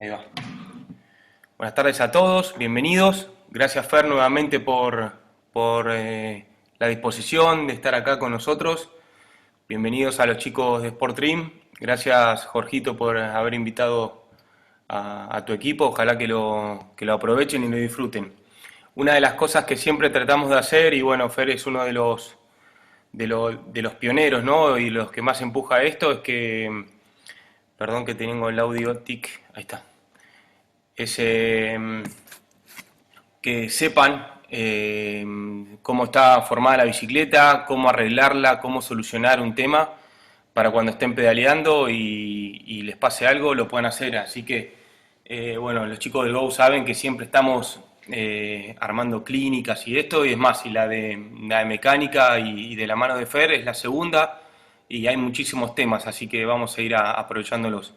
Ahí va. Buenas tardes a todos, bienvenidos. Gracias Fer nuevamente por la disposición de estar acá con nosotros. Bienvenidos a los chicos de Sport Dream. Gracias Jorgito por haber invitado a tu equipo. Ojalá que lo aprovechen y lo disfruten. Una de las cosas que siempre tratamos de hacer, y bueno, Fer es uno de los pioneros, ¿no? Y los que más empuja esto, es que, perdón que tengo el audio tic, ahí está. Es que sepan cómo está formada la bicicleta, cómo arreglarla, cómo solucionar un tema para cuando estén pedaleando y les pase algo, lo puedan hacer. Así que, bueno, los chicos del Go saben que siempre estamos armando clínicas y esto, y es más, y la de mecánica y de la mano de Fer es la segunda, y hay muchísimos temas, así que vamos a ir aprovechándolos.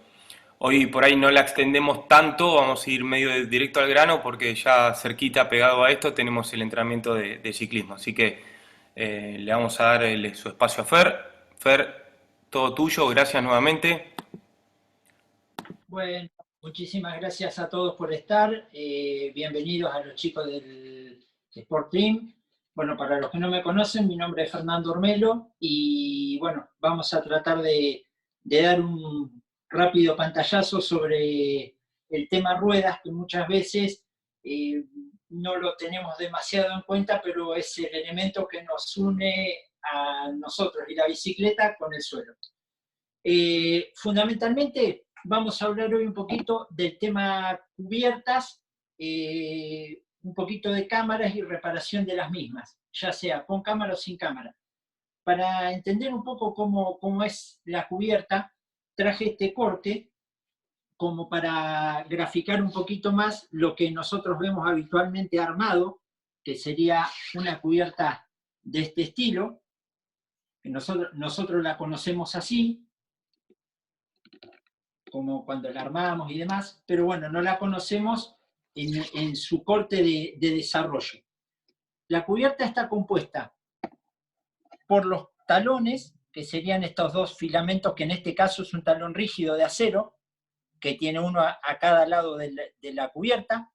Hoy por ahí no la extendemos tanto, vamos a ir medio directo al grano porque ya cerquita, pegado a esto, tenemos el entrenamiento de ciclismo. Así que le vamos a dar su espacio a Fer. Fer, todo tuyo, gracias nuevamente. Bueno, muchísimas gracias a todos por estar. Bienvenidos a los chicos del Sport Team. Bueno, para los que no me conocen, mi nombre es Fernando Ormelo y bueno, vamos a tratar de dar un rápido pantallazo sobre el tema ruedas, que muchas veces no lo tenemos demasiado en cuenta, pero es el elemento que nos une a nosotros y la bicicleta con el suelo. Fundamentalmente vamos a hablar hoy un poquito del tema cubiertas, un poquito de cámaras y reparación de las mismas, ya sea con cámara o sin cámara. Para entender un poco cómo es la cubierta, traje este corte como para graficar un poquito más lo que nosotros vemos habitualmente armado, que sería una cubierta de este estilo, que nosotros la conocemos así, como cuando la armamos y demás, pero bueno, no la conocemos en su corte de desarrollo. La cubierta está compuesta por los talones, que serían estos dos filamentos, que en este caso es un talón rígido de acero, que tiene uno a cada lado de la cubierta.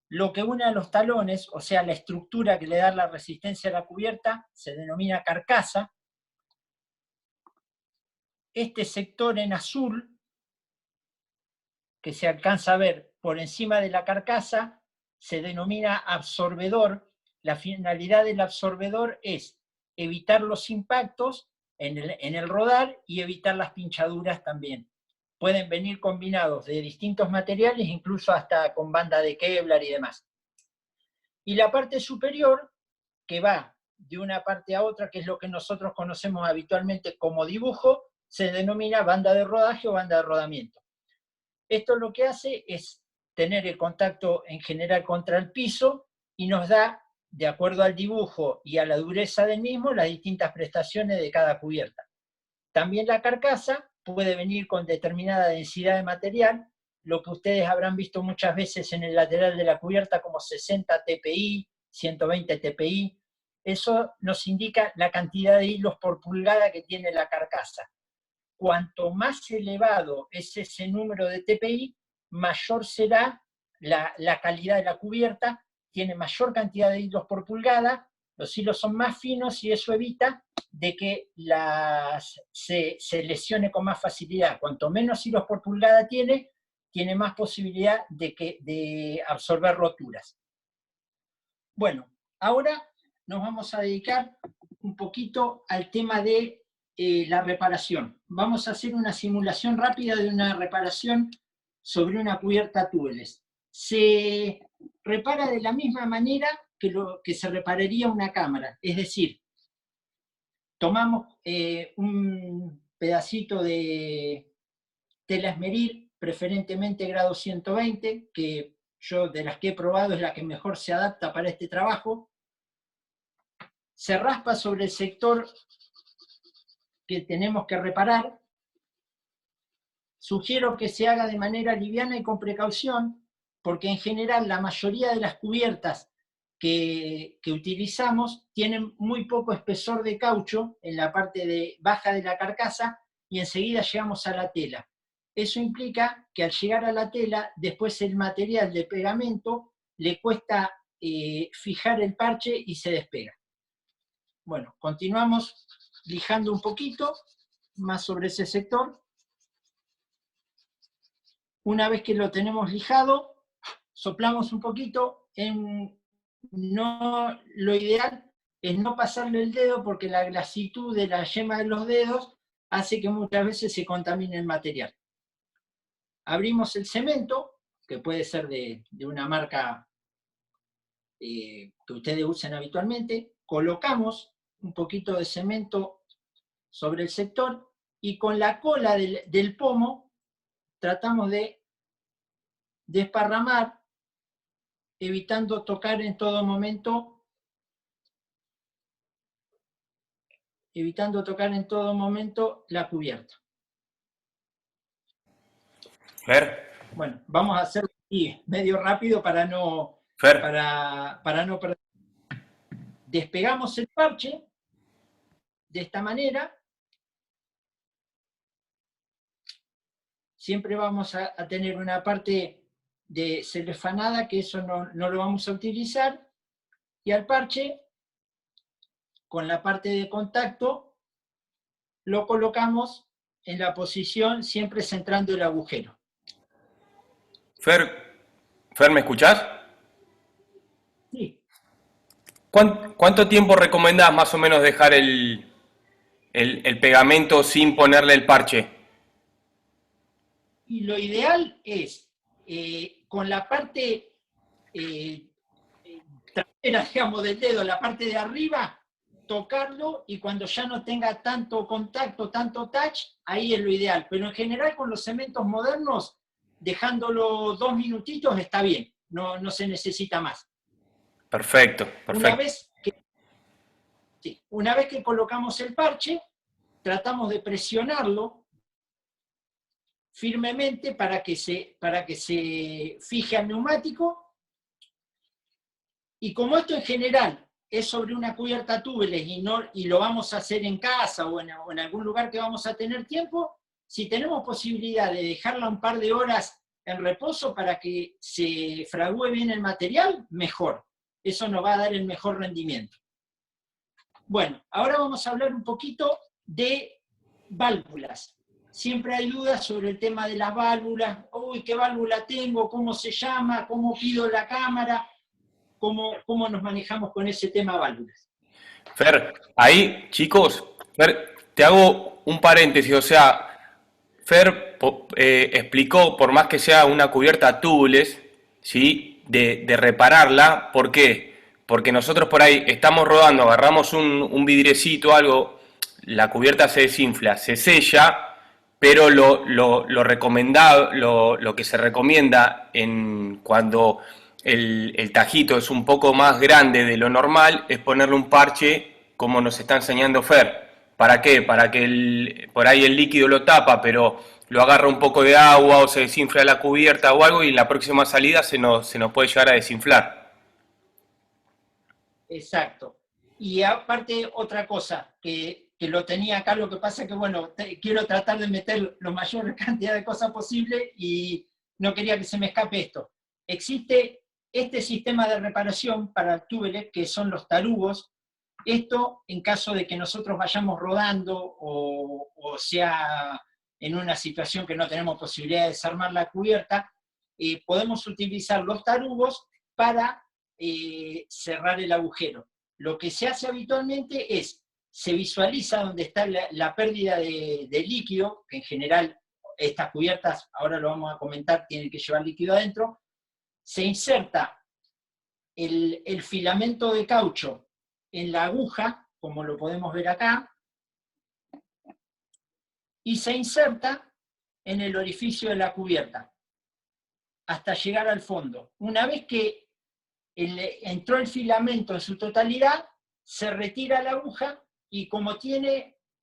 Lo que une a los talones, o sea, la estructura que le da la resistencia a la cubierta, se denomina carcasa. Este sector en azul, que se alcanza a ver por encima de la carcasa, se denomina absorbedor. La finalidad del absorbedor es evitar los impactos en el rodar y evitar las pinchaduras también. Pueden venir combinados de distintos materiales, incluso hasta con banda de Kevlar y demás. Y la parte superior, que va de una parte a otra, que es lo que nosotros conocemos habitualmente como dibujo, se denomina banda de rodaje o banda de rodamiento. Esto lo que hace es tener el contacto en general contra el piso y nos da, de acuerdo al dibujo y a la dureza del mismo, las distintas prestaciones de cada cubierta. También la carcasa puede venir con determinada densidad de material, lo que ustedes habrán visto muchas veces en el lateral de la cubierta como 60 TPI, 120 TPI. Eso nos indica la cantidad de hilos por pulgada que tiene la carcasa. Cuanto más elevado es ese número de TPI, mayor será la calidad de la cubierta, tiene mayor cantidad de hilos por pulgada, los hilos son más finos y eso evita de que se lesione con más facilidad. Cuanto menos hilos por pulgada tiene más posibilidad de absorber roturas. Bueno, ahora nos vamos a dedicar un poquito al tema de la reparación. Vamos a hacer una simulación rápida de una reparación sobre una cubierta tubeless. Se repara de la misma manera que se repararía una cámara, es decir, tomamos un pedacito de tela esmeril, preferentemente grado 120, que yo de las que he probado es la que mejor se adapta para este trabajo. Se raspa sobre el sector que tenemos que reparar. Sugiero que se haga de manera liviana y con precaución, porque en general la mayoría de las cubiertas que utilizamos tienen muy poco espesor de caucho en la parte baja de la carcasa y enseguida llegamos a la tela. Eso implica que al llegar a la tela, después el material de pegamento le cuesta fijar el parche y se despega. Bueno, continuamos lijando un poquito más sobre ese sector. Una vez que lo tenemos lijado, soplamos un poquito. Lo ideal es no pasarle el dedo porque la glasitud de la yema de los dedos hace que muchas veces se contamine el material. Abrimos el cemento, que puede ser de una marca que ustedes usen habitualmente, colocamos un poquito de cemento sobre el sector y con la cola del pomo tratamos de desparramar, evitando tocar en todo momento la cubierta. Fer, Bueno, vamos a hacerlo aquí medio rápido para no Fer, perder. Despegamos el parche de esta manera. Siempre vamos a tener una parte de celofanada, que eso no lo vamos a utilizar, y al parche, con la parte de contacto, lo colocamos en la posición siempre centrando el agujero. Fer, ¿me escuchás? Sí. ¿Cuánto tiempo recomendás más o menos dejar el pegamento sin ponerle el parche? Y lo ideal es, con la parte trasera, digamos, del dedo, la parte de arriba, tocarlo y cuando ya no tenga tanto contacto, tanto touch, ahí es lo ideal. Pero en general con los cementos modernos, dejándolo 2 minutitos está bien, no se necesita más. Perfecto, Una perfecto. vez que colocamos el parche, tratamos de presionarlo firmemente para que se fije al neumático. Y como esto en general es sobre una cubierta tubeless y lo vamos a hacer en casa o en algún lugar que vamos a tener tiempo, si tenemos posibilidad de dejarla un par de horas en reposo para que se fragúe bien el material, mejor. Eso nos va a dar el mejor rendimiento. Bueno, ahora vamos a hablar un poquito de válvulas. Siempre hay dudas sobre el tema de las válvulas. Uy, ¿qué válvula tengo? ¿Cómo se llama? ¿Cómo pido la cámara? ¿Cómo nos manejamos con ese tema válvulas? Fer, ahí, chicos, Fer, te hago un paréntesis, o sea, Fer explicó, por más que sea una cubierta tubeless, ¿sí? De repararla, ¿por qué? Porque nosotros por ahí estamos rodando, agarramos un vidriecito, algo, la cubierta se desinfla, se sella, pero lo recomendado, lo que se recomienda cuando el tajito es un poco más grande de lo normal es ponerle un parche como nos está enseñando Fer. ¿Para qué? Para que por ahí el líquido lo tapa, pero lo agarra un poco de agua o se desinfla la cubierta o algo y en la próxima salida se nos puede llegar a desinflar. Exacto. Y aparte, otra cosa, que lo tenía acá, lo que pasa que, bueno, quiero tratar de meter la mayor cantidad de cosas posible y no quería que se me escape esto. Existe este sistema de reparación para túbeles, que son los tarugos. Esto, en caso de que nosotros vayamos rodando o sea en una situación que no tenemos posibilidad de desarmar la cubierta, podemos utilizar los tarugos para cerrar el agujero. Lo que se hace habitualmente es, se visualiza donde está la pérdida de líquido, que en general estas cubiertas, ahora lo vamos a comentar, tienen que llevar líquido adentro, se inserta el filamento de caucho en la aguja, como lo podemos ver acá, y se inserta en el orificio de la cubierta, hasta llegar al fondo. Una vez que entró el filamento en su totalidad, se retira la aguja y como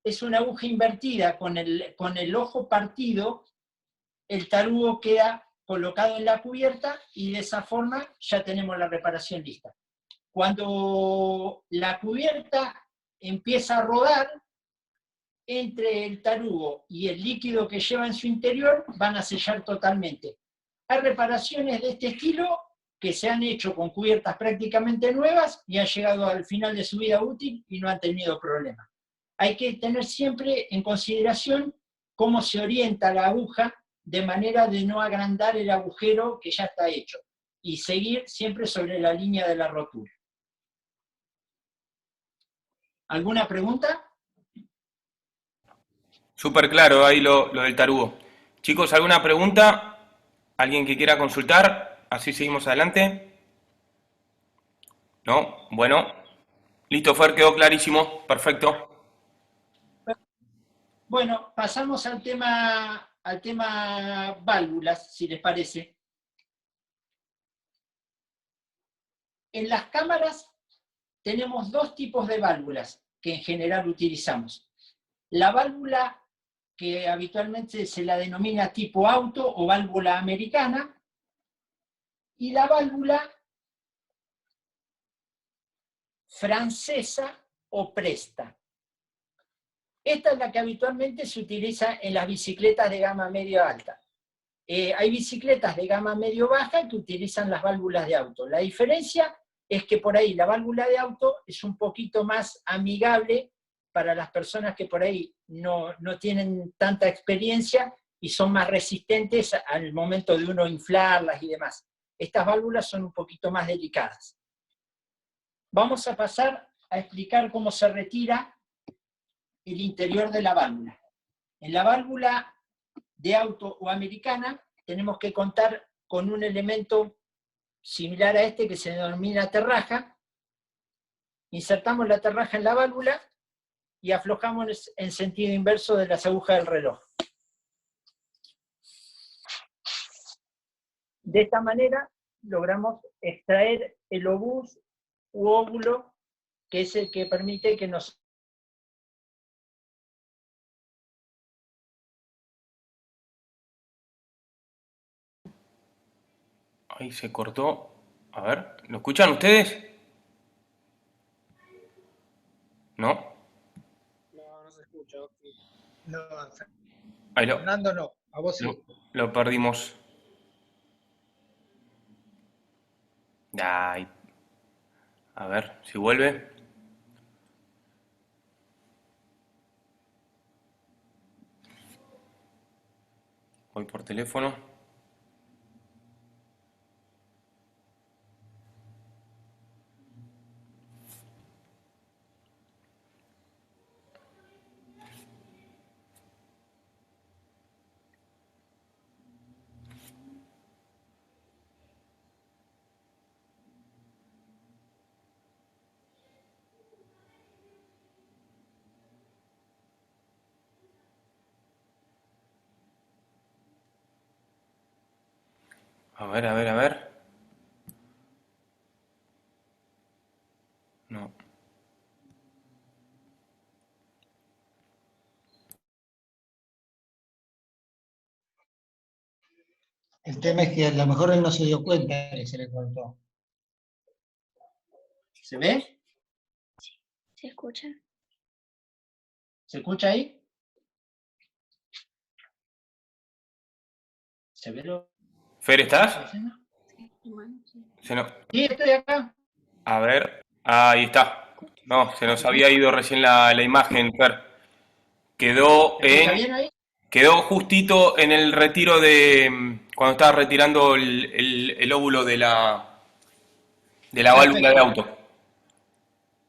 es una aguja invertida con el ojo partido, el tarugo queda colocado en la cubierta y de esa forma ya tenemos la reparación lista. Cuando la cubierta empieza a rodar, entre el tarugo y el líquido que lleva en su interior van a sellar totalmente. Hay reparaciones de este estilo que se han hecho con cubiertas prácticamente nuevas y han llegado al final de su vida útil y no han tenido problemas. Hay que tener siempre en consideración cómo se orienta la aguja de manera de no agrandar el agujero que ya está hecho y seguir siempre sobre la línea de la rotura. ¿Alguna pregunta? Súper claro ahí lo del tarugo. Chicos, ¿alguna pregunta? ¿Alguien que quiera consultar? Así seguimos adelante. ¿No? Bueno. Listo, Fer, quedó clarísimo. Perfecto. Bueno, pasamos al tema válvulas, si les parece. En las cámaras tenemos dos tipos de válvulas que en general utilizamos. La válvula que habitualmente se la denomina tipo auto o válvula americana, y la válvula francesa o presta. Esta es la que habitualmente se utiliza en las bicicletas de gama medio-alta. Hay bicicletas de gama medio-baja que utilizan las válvulas de auto. La diferencia es que por ahí la válvula de auto es un poquito más amigable para las personas que por ahí no tienen tanta experiencia y son más resistentes al momento de uno inflarlas y demás. Estas válvulas son un poquito más delicadas. Vamos a pasar a explicar cómo se retira el interior de la válvula. En la válvula de auto o americana tenemos que contar con un elemento similar a este que se denomina aterraja. Insertamos la aterraja en la válvula y aflojamos en sentido inverso de las agujas del reloj. De esta manera logramos extraer el obús u óvulo, que es el que permite que nos... Ahí se cortó. A ver, ¿lo escuchan ustedes? ¿No? No, no se escucha, Octi. No, Ahí Fernando no, a vos sí. lo perdimos. Ay. A ver si vuelve. Voy por teléfono. A ver, a ver, a ver. No. El tema es que a lo mejor él no se dio cuenta que se le cortó. ¿Se ve? ¿Se escucha? ¿Se escucha ahí? ¿Se ve lo Fer, que estoy ¿estás? haciendo? Se no- Sí, estoy acá. A ver. Ahí está. No, se nos había ido recién la imagen, Fer. Quedó ¿Se escucha en. bien ahí? Quedó justito en el retiro de. Cuando estaba retirando el óvulo de la válvula de Perfecto. auto.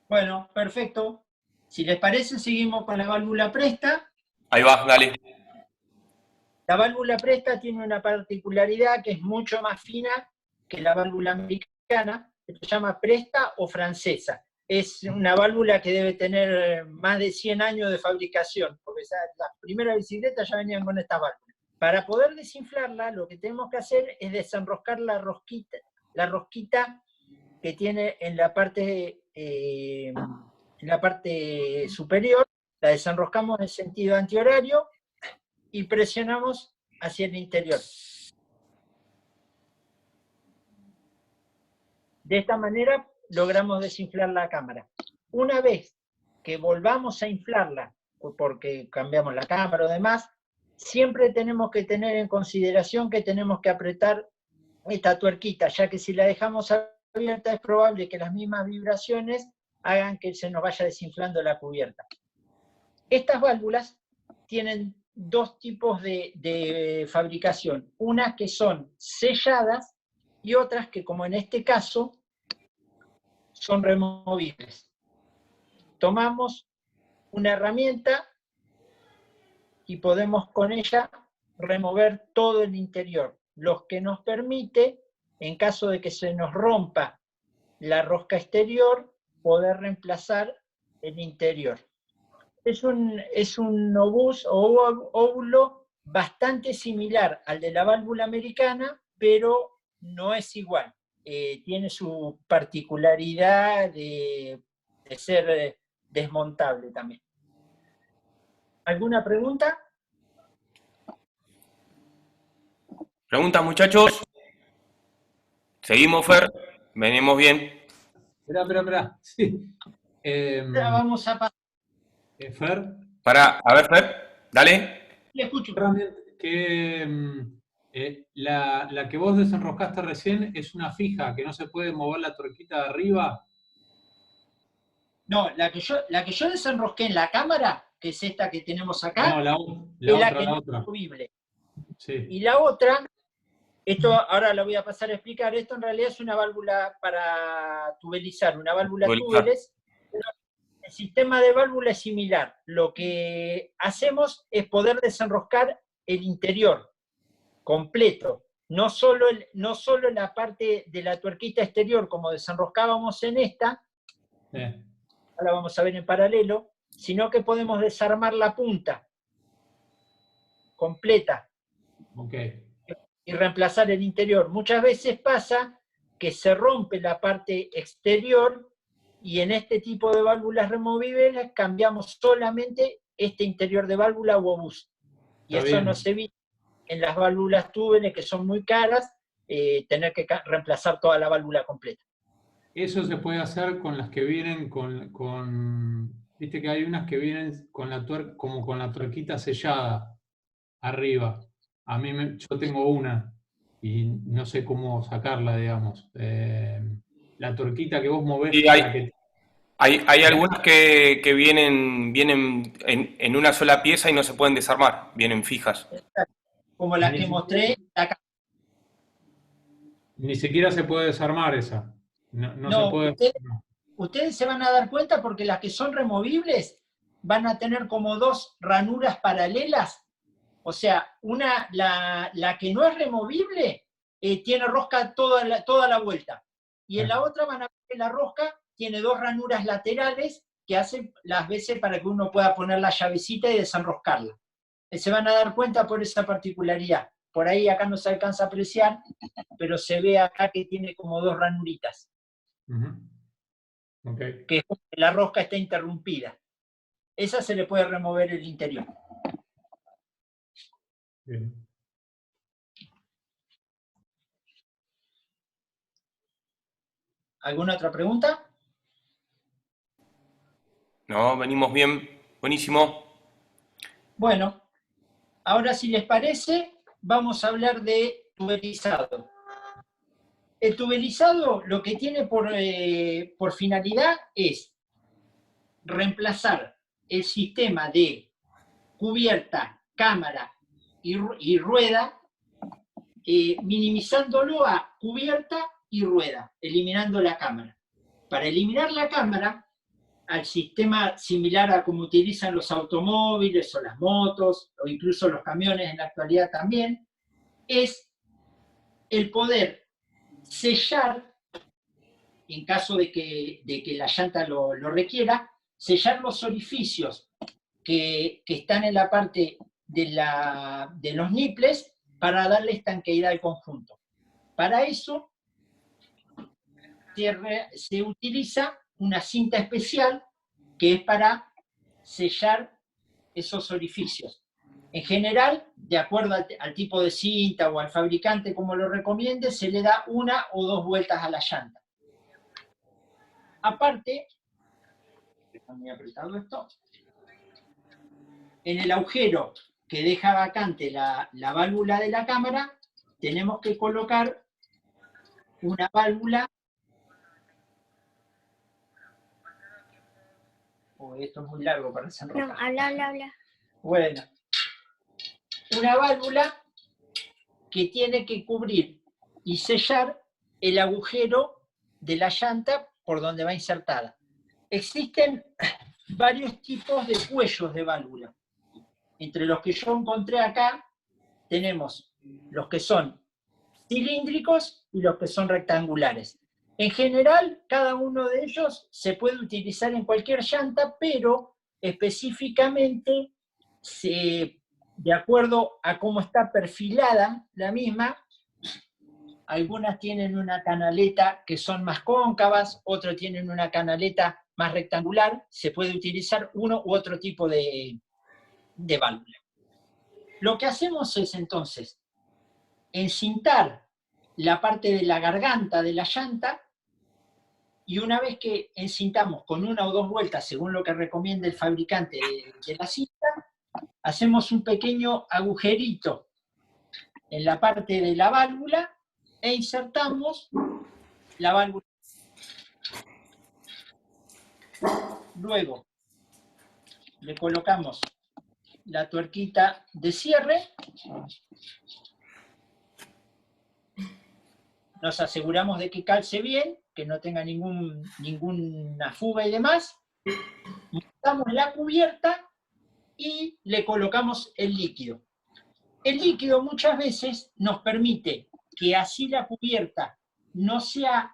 Bueno, perfecto. Si les parece, seguimos con la válvula presta. Ahí va, dale. La válvula presta tiene una particularidad que es mucho más fina que la válvula americana, que se llama presta o francesa. Es una válvula que debe tener más de 100 años de fabricación, porque las primeras bicicletas ya venían con esta válvula. Para poder desinflarla, lo que tenemos que hacer es desenroscar la rosquita que tiene en la parte superior, la desenroscamos en sentido antihorario y presionamos hacia el interior. De esta manera logramos desinflar la cámara. Una vez que volvamos a inflarla porque cambiamos la cámara o demás, siempre tenemos que tener en consideración que tenemos que apretar esta tuerquita, ya que si la dejamos abierta es probable que las mismas vibraciones hagan que se nos vaya desinflando la cubierta. Estas válvulas tienen dos tipos de fabricación, unas que son selladas y otras que, como en este caso, son removibles. Tomamos una herramienta y podemos con ella remover todo el interior, lo que nos permite, en caso de que se nos rompa la rosca exterior, poder reemplazar el interior. Es un obús o óvulo bastante similar al de la válvula americana, pero no es igual. Tiene su particularidad de ser desmontable también. ¿Alguna pregunta? ¿Preguntas, muchachos? ¿Seguimos, Fer? ¿Venimos bien? Espera. Sí. Ya vamos a pasar. Fer, A ver, Fer, dale. Le escucho. La que vos desenroscaste recién es una fija, que no se puede mover la tuerquita de arriba. No, la que yo desenrosqué en la cámara, que es esta que tenemos acá, No, la es la que no es otra. movible. Sí. Y la otra, esto ahora lo voy a pasar a explicar, esto en realidad es una válvula para tubelizar, una válvula tubeless. El sistema de válvula es similar. Lo que hacemos es poder desenroscar el interior completo, no solo la parte de la tuerquita exterior como desenroscábamos en esta, ahora vamos a ver en paralelo, sino que podemos desarmar la punta completa. Okay. Y reemplazar el interior. Muchas veces pasa que se rompe la parte exterior y en este tipo de válvulas removibles cambiamos solamente este interior de válvula o obús. Y Está eso bien. nos evita en las válvulas túbeles, que son muy caras, tener que reemplazar toda la válvula completa. Eso se puede hacer con las que vienen viste que hay unas que vienen con como con la tuerquita sellada arriba. Yo tengo una y no sé cómo sacarla, digamos. La tuerquita que vos movés Sí, para que... hay algunas que vienen en una sola pieza y no se pueden desarmar, vienen fijas. Como las que mostré acá. Ni siquiera se puede desarmar esa. No se puede... Ustedes se van a dar cuenta porque las que son removibles van a tener como dos ranuras paralelas. O sea, la que no es removible tiene rosca toda la vuelta. Y en la otra van a ver que la rosca tiene dos ranuras laterales que hacen las veces para que uno pueda poner la llavecita y desenroscarla. Se van a dar cuenta por esa particularidad. Por ahí acá no se alcanza a apreciar, pero se ve acá que tiene como dos ranuritas. Okay. Que la rosca está interrumpida. Esa se le puede remover el interior. Bien. ¿Alguna otra pregunta? No, venimos bien, buenísimo. Bueno, ahora si les parece, vamos a hablar de tubelizado. El tubelizado lo que tiene por finalidad es reemplazar el sistema de cubierta, cámara y rueda, minimizándolo a cubierta y rueda, eliminando la cámara. Para eliminar la cámara, al sistema similar a como utilizan los automóviles o las motos, o incluso los camiones en la actualidad también, es el poder sellar, en caso de que la llanta lo requiera, sellar los orificios que están en la parte de los niples para darle estanqueidad al conjunto. Para eso se utiliza una cinta especial que es para sellar esos orificios. En general, de acuerdo al tipo de cinta o al fabricante como lo recomiende, se le da una o dos vueltas a la llanta. Aparte, está muy apretado esto, en el agujero que deja vacante la válvula de la cámara, tenemos que colocar una válvula. Esto es muy largo para desenroscar. No, habla. Bueno, una válvula que tiene que cubrir y sellar el agujero de la llanta por donde va insertada. Existen varios tipos de cuellos de válvula. Entre los que yo encontré acá, tenemos los que son cilíndricos y los que son rectangulares. En general, cada uno de ellos se puede utilizar en cualquier llanta, pero específicamente, de acuerdo a cómo está perfilada la misma, algunas tienen una canaleta que son más cóncavas, otras tienen una canaleta más rectangular, se puede utilizar uno u otro tipo de válvula. Lo que hacemos es entonces encintar la parte de la garganta de la llanta, y una vez que encintamos con una o dos vueltas, según lo que recomienda el fabricante de la cinta, hacemos un pequeño agujerito en la parte de la válvula e insertamos la válvula. Luego le colocamos la tuerquita de cierre, nos aseguramos de que calce bien, que no tenga ninguna fuga y demás, montamos la cubierta y le colocamos el líquido. El líquido muchas veces nos permite que así la cubierta no sea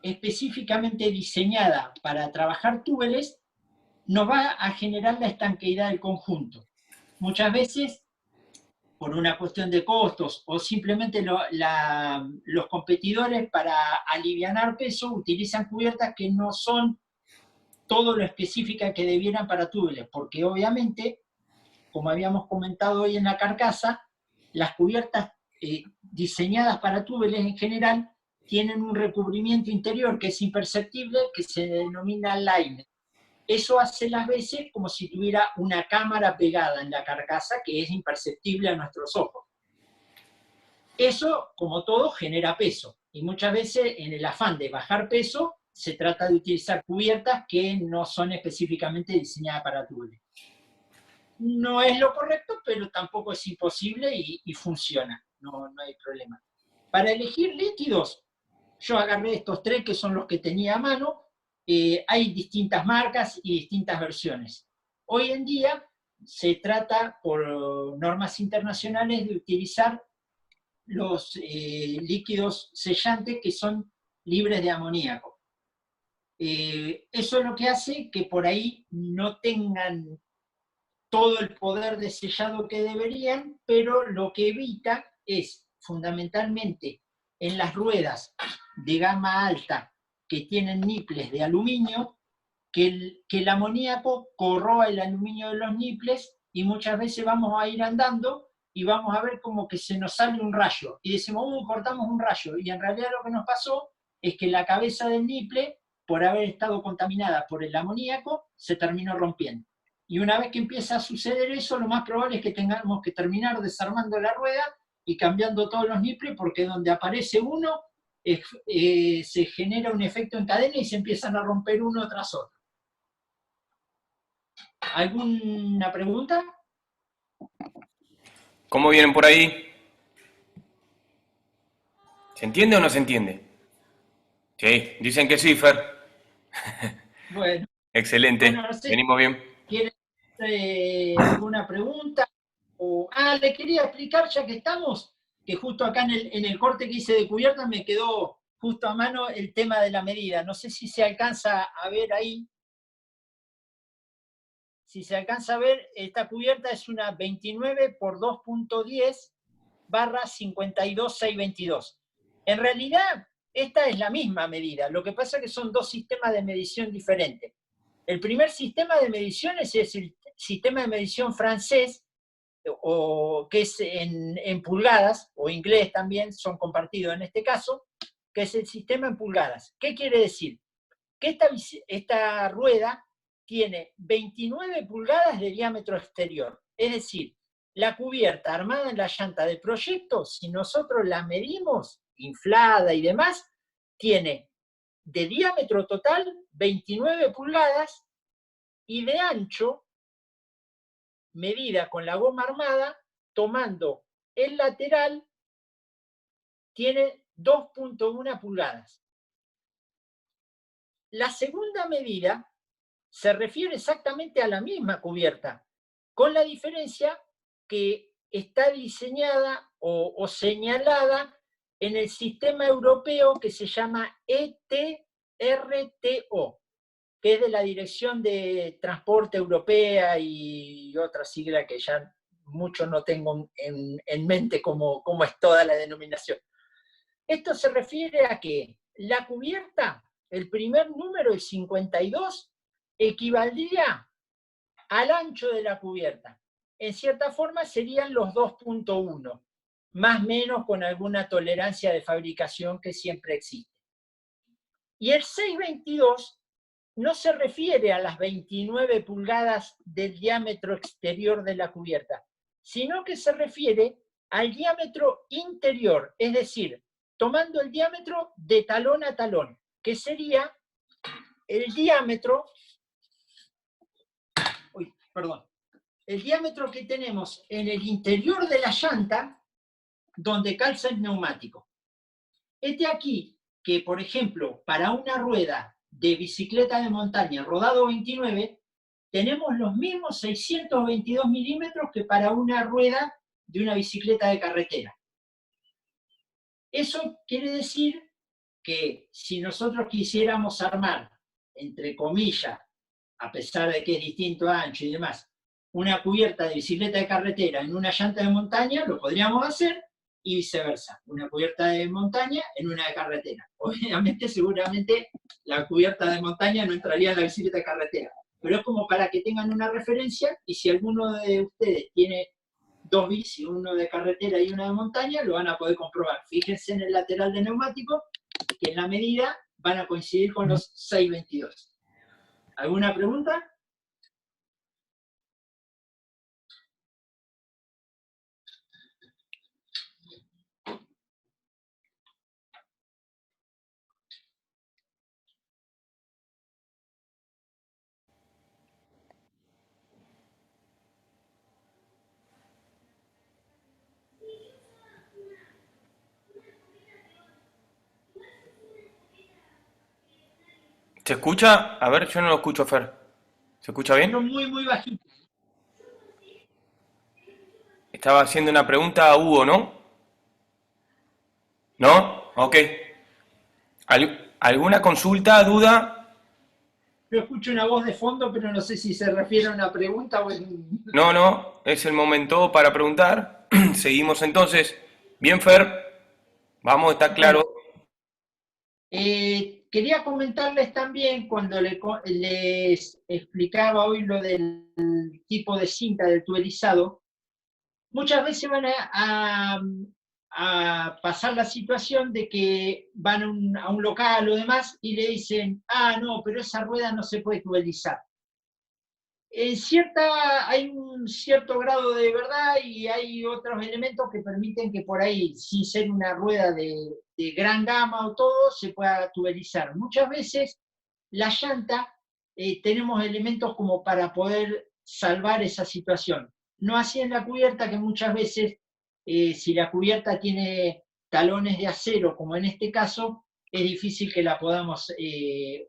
específicamente diseñada para trabajar túbeles, nos va a generar la estanqueidad del conjunto. Muchas veces, por una cuestión de costos, o simplemente los competidores para alivianar peso utilizan cubiertas que no son todo lo específicas que debieran para túbeles, porque obviamente, como habíamos comentado hoy en la carcasa, las cubiertas diseñadas para túbeles en general tienen un recubrimiento interior que es imperceptible, que se denomina liner. Eso hace las veces como si tuviera una cámara pegada en la carcasa que es imperceptible a nuestros ojos. Eso, como todo, genera peso. Y muchas veces, en el afán de bajar peso, se trata de utilizar cubiertas que no son específicamente diseñadas para túbeles. No es lo correcto, pero tampoco es imposible y funciona. No hay problema. Para elegir líquidos, yo agarré estos tres que son los que tenía a mano. Hay distintas marcas y distintas versiones. Hoy en día se trata, por normas internacionales, de utilizar los líquidos sellantes que son libres de amoníaco. Eso es lo que hace que por ahí no tengan todo el poder de sellado que deberían, pero lo que evita es, fundamentalmente, en las ruedas de gama alta que tienen niples de aluminio, que el amoníaco corroa el aluminio de los niples, y muchas veces vamos a ir andando y vamos a ver como que se nos sale un rayo, y decimos, cortamos un rayo, y en realidad lo que nos pasó es que la cabeza del niple, por haber estado contaminada por el amoníaco, se terminó rompiendo. Y una vez que empieza a suceder eso, lo más probable es que tengamos que terminar desarmando la rueda y cambiando todos los niples, porque donde aparece uno, se genera un efecto en cadena y se empiezan a romper uno tras otro. ¿Alguna pregunta? ¿Cómo vienen por ahí? ¿Se entiende o no se entiende? Sí, dicen que sí, Fer. Bueno. Excelente, Bueno, no sé, venimos bien. ¿quieren alguna pregunta? Le quería explicar, ya que estamos, que justo acá en el corte que hice de cubierta me quedó justo a mano el tema de la medida. No sé si se alcanza a ver ahí. Si se alcanza a ver, esta cubierta es una 29 por 2.10 / 52622. En realidad, esta es la misma medida. Lo que pasa es que son dos sistemas de medición diferentes. El primer sistema de mediciones es el sistema de medición francés, que es en pulgadas, o inglés también, son compartidos en este caso, que es el sistema en pulgadas. ¿Qué quiere decir? Que esta rueda tiene 29 pulgadas de diámetro exterior. Es decir, la cubierta armada en la llanta de proyecto, si nosotros la medimos, inflada y demás, tiene de diámetro total 29 pulgadas y de ancho, medida con la goma armada, tomando el lateral, tiene 2.1 pulgadas. La segunda medida se refiere exactamente a la misma cubierta, con la diferencia que está diseñada o señalada en el sistema europeo que se llama ETRTO, que es de la Dirección de Transporte Europea y otra sigla que ya mucho no tengo en mente cómo es toda la denominación. Esto se refiere a que la cubierta, el primer número, el 52, equivaldría al ancho de la cubierta. En cierta forma serían los 2.1, más o menos con alguna tolerancia de fabricación que siempre existe. Y el 622 no se refiere a las 29 pulgadas del diámetro exterior de la cubierta, sino que se refiere al diámetro interior, es decir, tomando el diámetro de talón a talón, que sería el diámetro, el diámetro que tenemos en el interior de la llanta donde calza el neumático. Este aquí, que por ejemplo, para una rueda de bicicleta de montaña rodado 29, tenemos los mismos 622 milímetros que para una rueda de una bicicleta de carretera. Eso quiere decir que si nosotros quisiéramos armar, entre comillas, a pesar de que es distinto a ancho y demás, una cubierta de bicicleta de carretera en una llanta de montaña, lo podríamos hacer, y viceversa, una cubierta de montaña en una de carretera. Obviamente, seguramente, la cubierta de montaña no entraría en la bicicleta de carretera, pero es como para que tengan una referencia, y si alguno de ustedes tiene dos bicis, uno de carretera y una de montaña, lo van a poder comprobar. Fíjense en el lateral de neumático, que en la medida van a coincidir con los 622. ¿Alguna pregunta? ¿Se escucha? A ver, yo no lo escucho, Fer. ¿Se escucha bien? Muy bajito. Estaba haciendo una pregunta a Hugo, ¿no? ¿No? Ok. ¿Alguna consulta, duda? Yo escucho una voz de fondo, pero no sé si se refiere a una pregunta o No, es el momento para preguntar. Seguimos entonces. Bien, Fer. Vamos, está claro. Quería comentarles también, cuando les explicaba hoy lo del tipo de cinta del tubelizado, muchas veces van a pasar la situación de que van a un local o demás y le dicen, no, pero esa rueda no se puede tubelizar. Hay un cierto grado de verdad y hay otros elementos que permiten que por ahí, sin ser una rueda de gran gama o todo, se pueda tubelizar. Muchas veces la llanta tenemos elementos como para poder salvar esa situación. No así en la cubierta, que muchas veces, si la cubierta tiene talones de acero, como en este caso, es difícil que la podamos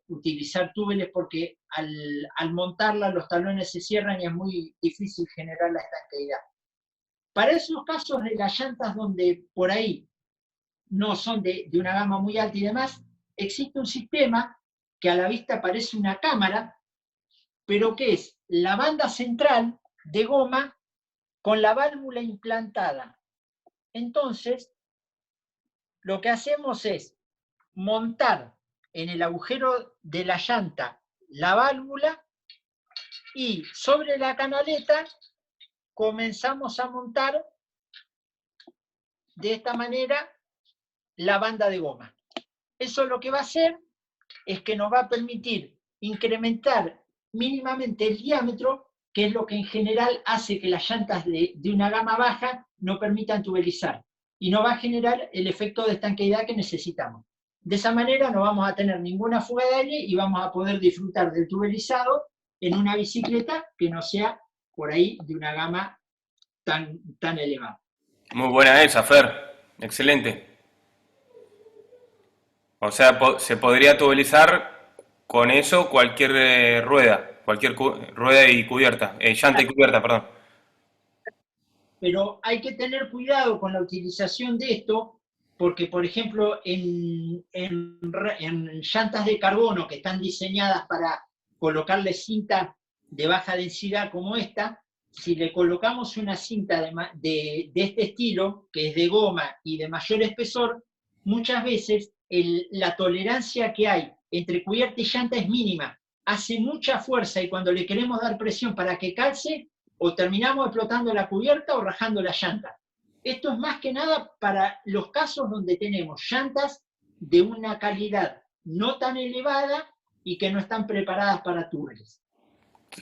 utilizar túbeles porque al montarla los talones se cierran y es muy difícil generar la estanqueidad. Para esos casos de las llantas donde por ahí no son de una gama muy alta y demás, existe un sistema que a la vista parece una cámara, pero que es la banda central de goma con la válvula implantada. Entonces, lo que hacemos es montar en el agujero de la llanta la válvula y sobre la canaleta comenzamos a montar de esta manera la banda de goma. Eso lo que va a hacer es que nos va a permitir incrementar mínimamente el diámetro, que es lo que en general hace que las llantas de una gama baja no permitan tubelizar y no va a generar el efecto de estanqueidad que necesitamos. De esa manera no vamos a tener ninguna fuga de aire y vamos a poder disfrutar del tubelizado en una bicicleta que no sea por ahí de una gama tan elevada. Muy buena esa, Fer. Excelente. O sea, se podría tubelizar con eso cualquier rueda, rueda y cubierta, llanta y cubierta, perdón. Pero hay que tener cuidado con la utilización de esto, porque, por ejemplo, en llantas de carbono que están diseñadas para colocarle cinta de baja densidad como esta, si le colocamos una cinta de este estilo, que es de goma y de mayor espesor, muchas veces la tolerancia que hay entre cubierta y llanta es mínima. Hace mucha fuerza y cuando le queremos dar presión para que calce, o terminamos explotando la cubierta o rajando la llanta. Esto es más que nada para los casos donde tenemos llantas de una calidad no tan elevada y que no están preparadas para túneles.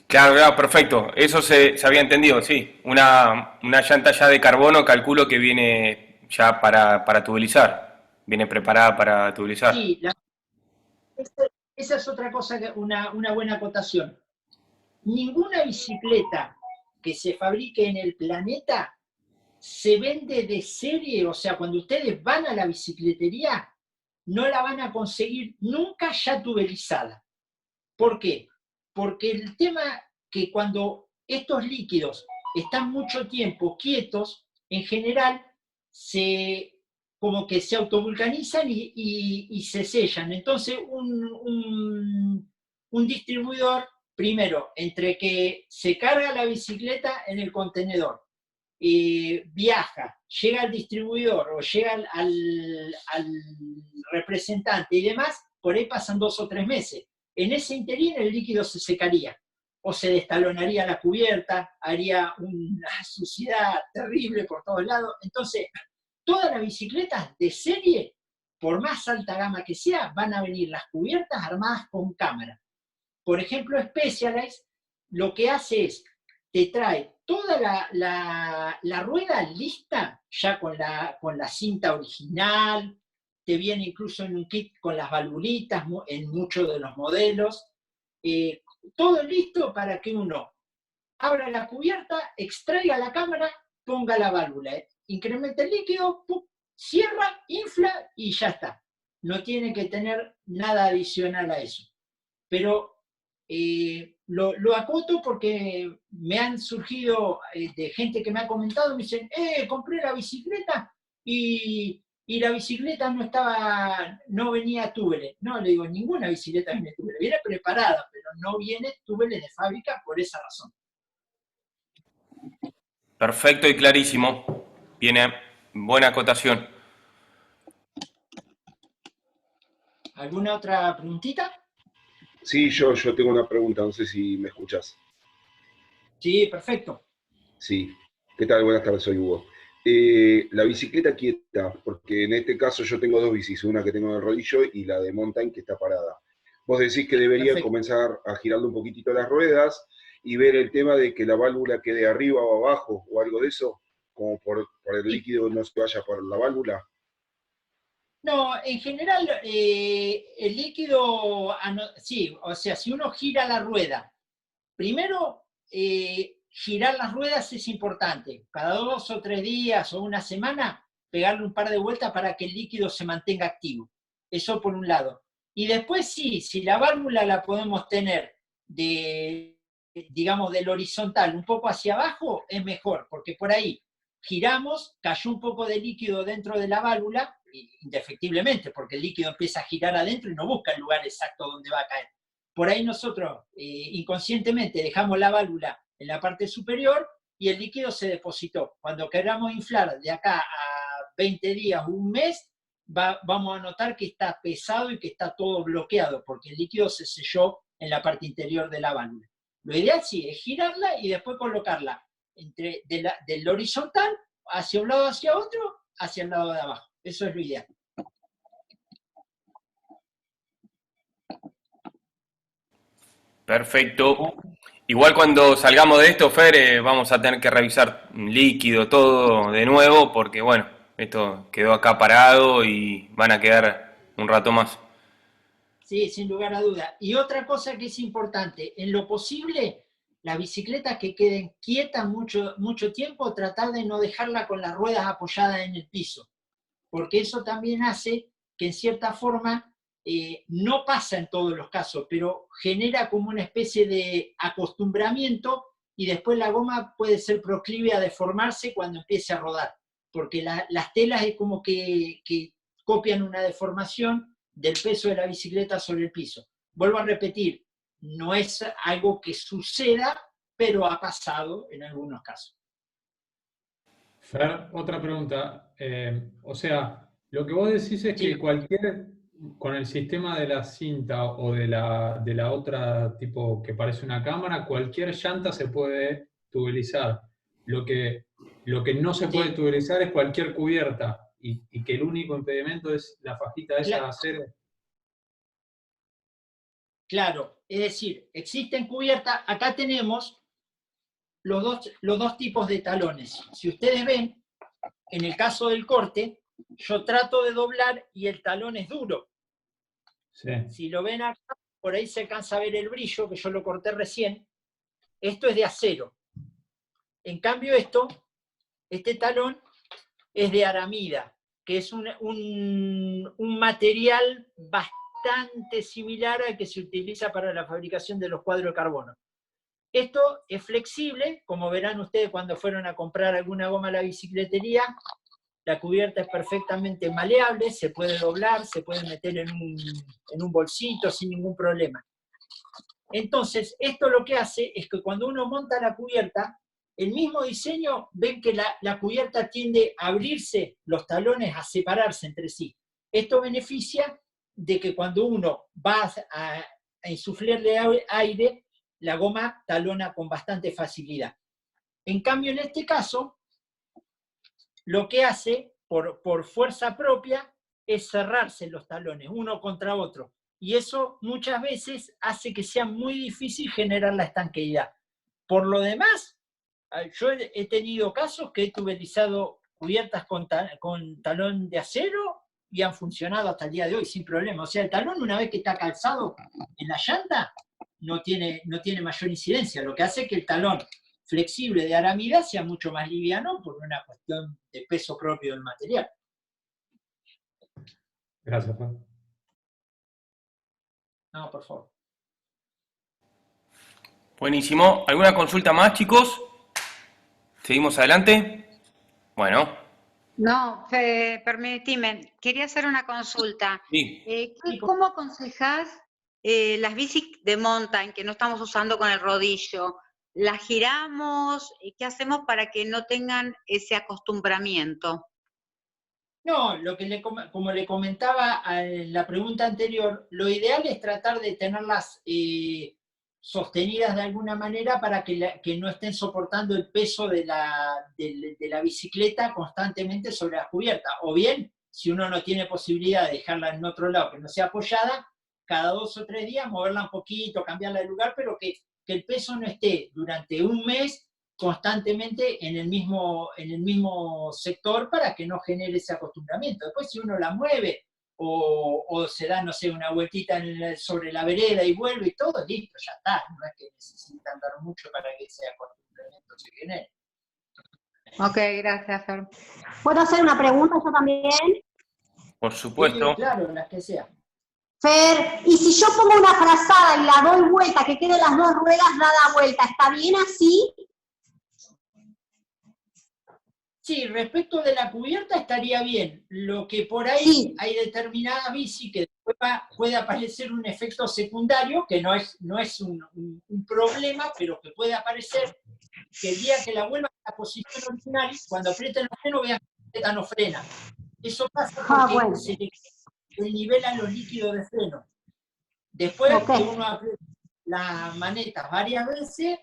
Claro, claro, perfecto. Eso se había entendido, sí. Una llanta ya de carbono, calculo que viene ya para tubelizar. Viene preparada para tubelizar. Sí, esa es otra cosa, una buena acotación. Ninguna bicicleta que se fabrique en el planeta se vende de serie, o sea, cuando ustedes van a la bicicletería, no la van a conseguir nunca ya tubelizada. ¿Por qué? Porque el tema que cuando estos líquidos están mucho tiempo quietos, en general como que se autovulcanizan y se sellan. Entonces un distribuidor, primero, entre que se carga la bicicleta en el contenedor, viaja, llega al distribuidor o llega al representante y demás, por ahí pasan 2 o 3 meses. En ese interín el líquido se secaría, o se destalonaría la cubierta, haría una suciedad terrible por todos lados. Entonces, todas las bicicletas de serie, por más alta gama que sea, van a venir las cubiertas armadas con cámara. Por ejemplo, Specialized lo que hace es, te trae toda la rueda lista, ya con la cinta original, te viene incluso en un kit con las valvulitas en muchos de los modelos, todo listo para que uno abra la cubierta, extraiga la cámara, ponga la válvula, incrementa el líquido, ¡pum!, cierra, infla y ya está. No tiene que tener nada adicional a eso. Pero lo acoto porque me han surgido de gente que me ha comentado, me dicen, compré la bicicleta y la bicicleta no venía túbele. No, le digo, ninguna bicicleta viene túbele, viene preparada, pero no viene túbele de fábrica por esa razón. Perfecto y clarísimo. Viene buena acotación. ¿Alguna otra preguntita? Sí, yo tengo una pregunta, no sé si me escuchás. Sí, perfecto. Sí. ¿Qué tal? Buenas tardes, soy Hugo. La bicicleta quieta, porque en este caso yo tengo 2 bicis, una que tengo en el rodillo y la de mountain que está parada. Vos decís que debería Perfecto. comenzar a girarle un poquitito las ruedas y ver el tema de que la válvula quede arriba o abajo o algo de eso, como por el líquido no se vaya por la válvula. No, en general el líquido, sí, o sea, si uno gira la rueda, primero girar las ruedas es importante. Cada 2 o 3 días o una semana, pegarle un par de vueltas para que el líquido se mantenga activo. Eso por un lado. Y después sí, si la válvula la podemos tener digamos, del horizontal un poco hacia abajo, es mejor, porque por ahí giramos, cayó un poco de líquido dentro de la válvula, indefectiblemente, porque el líquido empieza a girar adentro y no busca el lugar exacto donde va a caer. Por ahí nosotros inconscientemente dejamos la válvula en la parte superior y el líquido se depositó. Cuando queramos inflar de acá a 20 días o un mes, vamos a notar que está pesado y que está todo bloqueado, porque el líquido se selló en la parte interior de la válvula. Lo ideal sí es girarla y después colocarla del horizontal hacia un lado hacia otro, hacia el lado de abajo. Eso es lo ideal. Perfecto. Igual cuando salgamos de esto, Fer, vamos a tener que revisar líquido, todo de nuevo, porque bueno, esto quedó acá parado y van a quedar un rato más. Sí, sin lugar a duda. Y otra cosa que es importante, en lo posible, las bicicletas que queden quietas mucho tiempo, tratar de no dejarla con las ruedas apoyadas en el piso, porque eso también hace que en cierta forma, no pasa en todos los casos, pero genera como una especie de acostumbramiento y después la goma puede ser proclive a deformarse cuando empiece a rodar, porque las telas es como que copian una deformación del peso de la bicicleta sobre el piso. Vuelvo a repetir, no es algo que suceda, pero ha pasado en algunos casos. Fer, otra pregunta. O sea, lo que vos decís es Sí. que con el sistema de la cinta o de la otra tipo que parece una cámara, cualquier llanta se puede tubelizar. Lo que no se puede Sí. tubelizar es cualquier cubierta y que el único impedimento es la fajita esa de acero. Claro, es decir, existen cubiertas, acá tenemos los dos tipos de talones. Si ustedes ven, en el caso del corte, yo trato de doblar y el talón es duro. Sí. Si lo ven acá, por ahí se alcanza a ver el brillo, que yo lo corté recién. Esto es de acero. En cambio este talón es de aramida, que es un material bastante similar al que se utiliza para la fabricación de los cuadros de carbono. Esto es flexible, como verán ustedes cuando fueron a comprar alguna goma a la bicicletería, la cubierta es perfectamente maleable, se puede doblar, se puede meter en un bolsito sin ningún problema. Entonces, esto lo que hace es que cuando uno monta la cubierta, el mismo diseño, ven que la cubierta tiende a abrirse, los talones a separarse entre sí. Esto beneficia de que cuando uno va a insuflarle aire, la goma talona con bastante facilidad. En cambio, en este caso, lo que hace, por fuerza propia, es cerrarse los talones, uno contra otro. Y eso muchas veces hace que sea muy difícil generar la estanqueidad. Por lo demás, yo he tenido casos que he tubelizado cubiertas con talón de acero y han funcionado hasta el día de hoy sin problema. O sea, el talón, una vez que está calzado en la llanta, no tiene mayor incidencia. Lo que hace es que el talón flexible de aramida sea mucho más liviano por una cuestión de peso propio del material. Gracias, Juan. No, por favor. Buenísimo. ¿Alguna consulta más, chicos? ¿Seguimos adelante? Bueno. No, permitime, quería hacer una consulta. Sí. ¿Cómo aconsejás las bicis de mountain que no estamos usando con el rodillo? ¿Las giramos? ¿Qué hacemos para que no tengan ese acostumbramiento? No, como le comentaba en la pregunta anterior, lo ideal es tratar de tenerlas sostenidas de alguna manera para que no estén soportando el peso de la bicicleta constantemente sobre la cubierta. O bien, si uno no tiene posibilidad de dejarla en otro lado que no sea apoyada, cada 2 o 3 días moverla un poquito, cambiarla de lugar, pero que el peso no esté durante un mes constantemente en el mismo sector para que no genere ese acostumbramiento. Después, si uno la mueve o se da, no sé, una vueltita sobre la vereda y vuelve y todo, listo, ya está. No es que necesita andar mucho para que ese acostumbramiento se genere. Ok, gracias, Fer. ¿Puedo hacer una pregunta yo también? Por supuesto. Sí, claro, las que sea. Fer, y si yo pongo una frazada y la doy vuelta, que queden las 2 ruedas dada vuelta, ¿está bien así? Sí, respecto de la cubierta estaría bien. Lo que por ahí Sí. hay determinada bici que después puede aparecer un efecto secundario, que no es un problema, pero que puede aparecer, que el día que la vuelva a la posición original, cuando aprieten los frenos, vean que la bicicleta no frena. Eso pasa porque bueno. se le nivelan los líquidos de freno. Después que uno aprieta las manetas varias veces,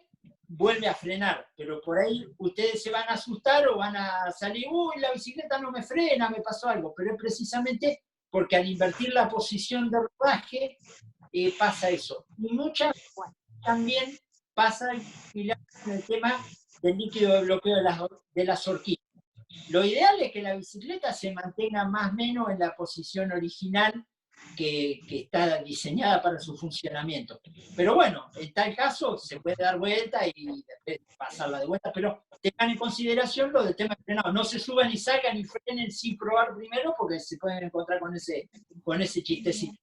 vuelve a frenar, pero por ahí ustedes se van a asustar o van a salir, uy, la bicicleta no me frena, me pasó algo, pero es precisamente porque al invertir la posición de rodaje pasa eso. Y también pasa con el tema del líquido de bloqueo de las horquillas. Lo ideal es que la bicicleta se mantenga más o menos en la posición original que está diseñada para su funcionamiento. Pero bueno, en tal caso se puede dar vuelta y pasarla de vuelta, pero tengan en consideración lo del tema de frenado. No se suban y salgan y frenen sin probar primero porque se pueden encontrar con ese chistecito.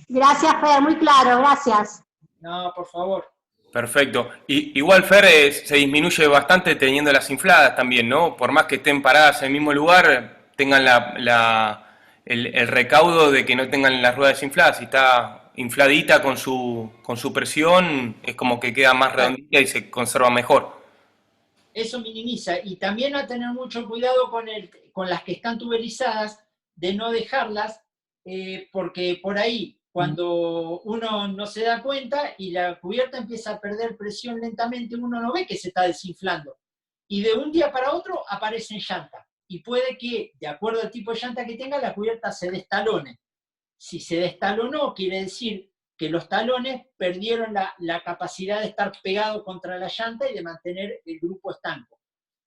Gracias, Fer, muy claro, gracias. No, por favor. Perfecto. Y, igual, Fer, se disminuye bastante teniendo las infladas también, ¿no? Por más que estén paradas en el mismo lugar, tengan el recaudo de que no tengan las ruedas desinfladas. Si está infladita con su presión, es como que queda más redondita y se conserva mejor. Eso minimiza. Y también a tener mucho cuidado con las que están tuberizadas, de no dejarlas, porque por ahí, cuando uno no se da cuenta y la cubierta empieza a perder presión lentamente, uno no ve que se está desinflando. Y de un día para otro aparece en llanta. Y puede que, de acuerdo al tipo de llanta que tenga, la cubierta se destalone. Si se destalonó, quiere decir que los talones perdieron la capacidad de estar pegados contra la llanta y de mantener el grupo estanco.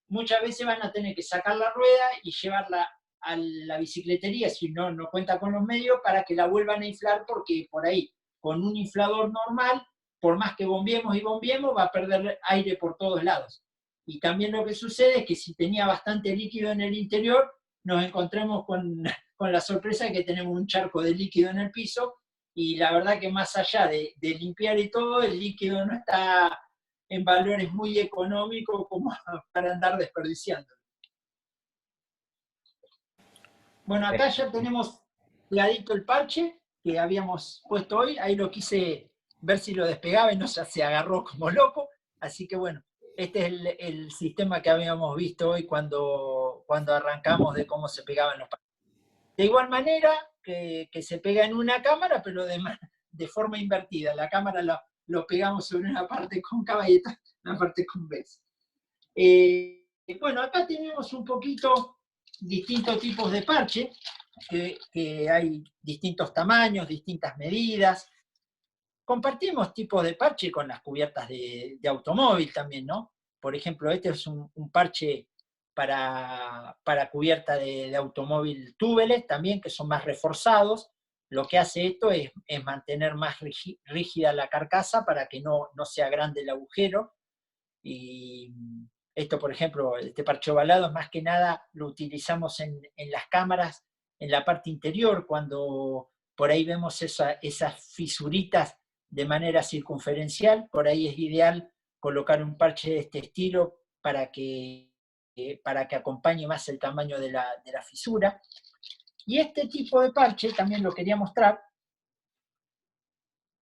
Muchas veces van a tener que sacar la rueda y llevarla a la bicicletería, si no cuenta con los medios, para que la vuelvan a inflar, porque por ahí, con un inflador normal, por más que bombiemos y bombiemos, va a perder aire por todos lados. Y también lo que sucede es que si tenía bastante líquido en el interior, nos encontramos con la sorpresa de que tenemos un charco de líquido en el piso, y la verdad que más allá de limpiar y todo, el líquido no está en valores muy económicos como para andar desperdiciando. Bueno, acá ya tenemos pegadito el parche que habíamos puesto hoy. Ahí lo quise ver si lo despegaba y no se agarró como loco. Así que bueno, este es el sistema que habíamos visto hoy cuando arrancamos de cómo se pegaban los parches. De igual manera que se pega en una cámara, pero de forma invertida. La cámara lo pegamos sobre una parte con caballeta, una parte con vez. Bueno, acá tenemos un poquito distintos tipos de parche, que hay distintos tamaños, distintas medidas. Compartimos tipos de parche con las cubiertas de automóvil también, ¿no? Por ejemplo, este es un parche para cubierta de automóvil tubeless también, que son más reforzados. Lo que hace esto es mantener más rígida la carcasa para que no sea grande el agujero. Y esto, por ejemplo, este parche ovalado, más que nada lo utilizamos en las cámaras, en la parte interior, cuando por ahí vemos esas fisuritas de manera circunferencial. Por ahí es ideal colocar un parche de este estilo para que acompañe más el tamaño de la fisura. Y este tipo de parche también lo quería mostrar,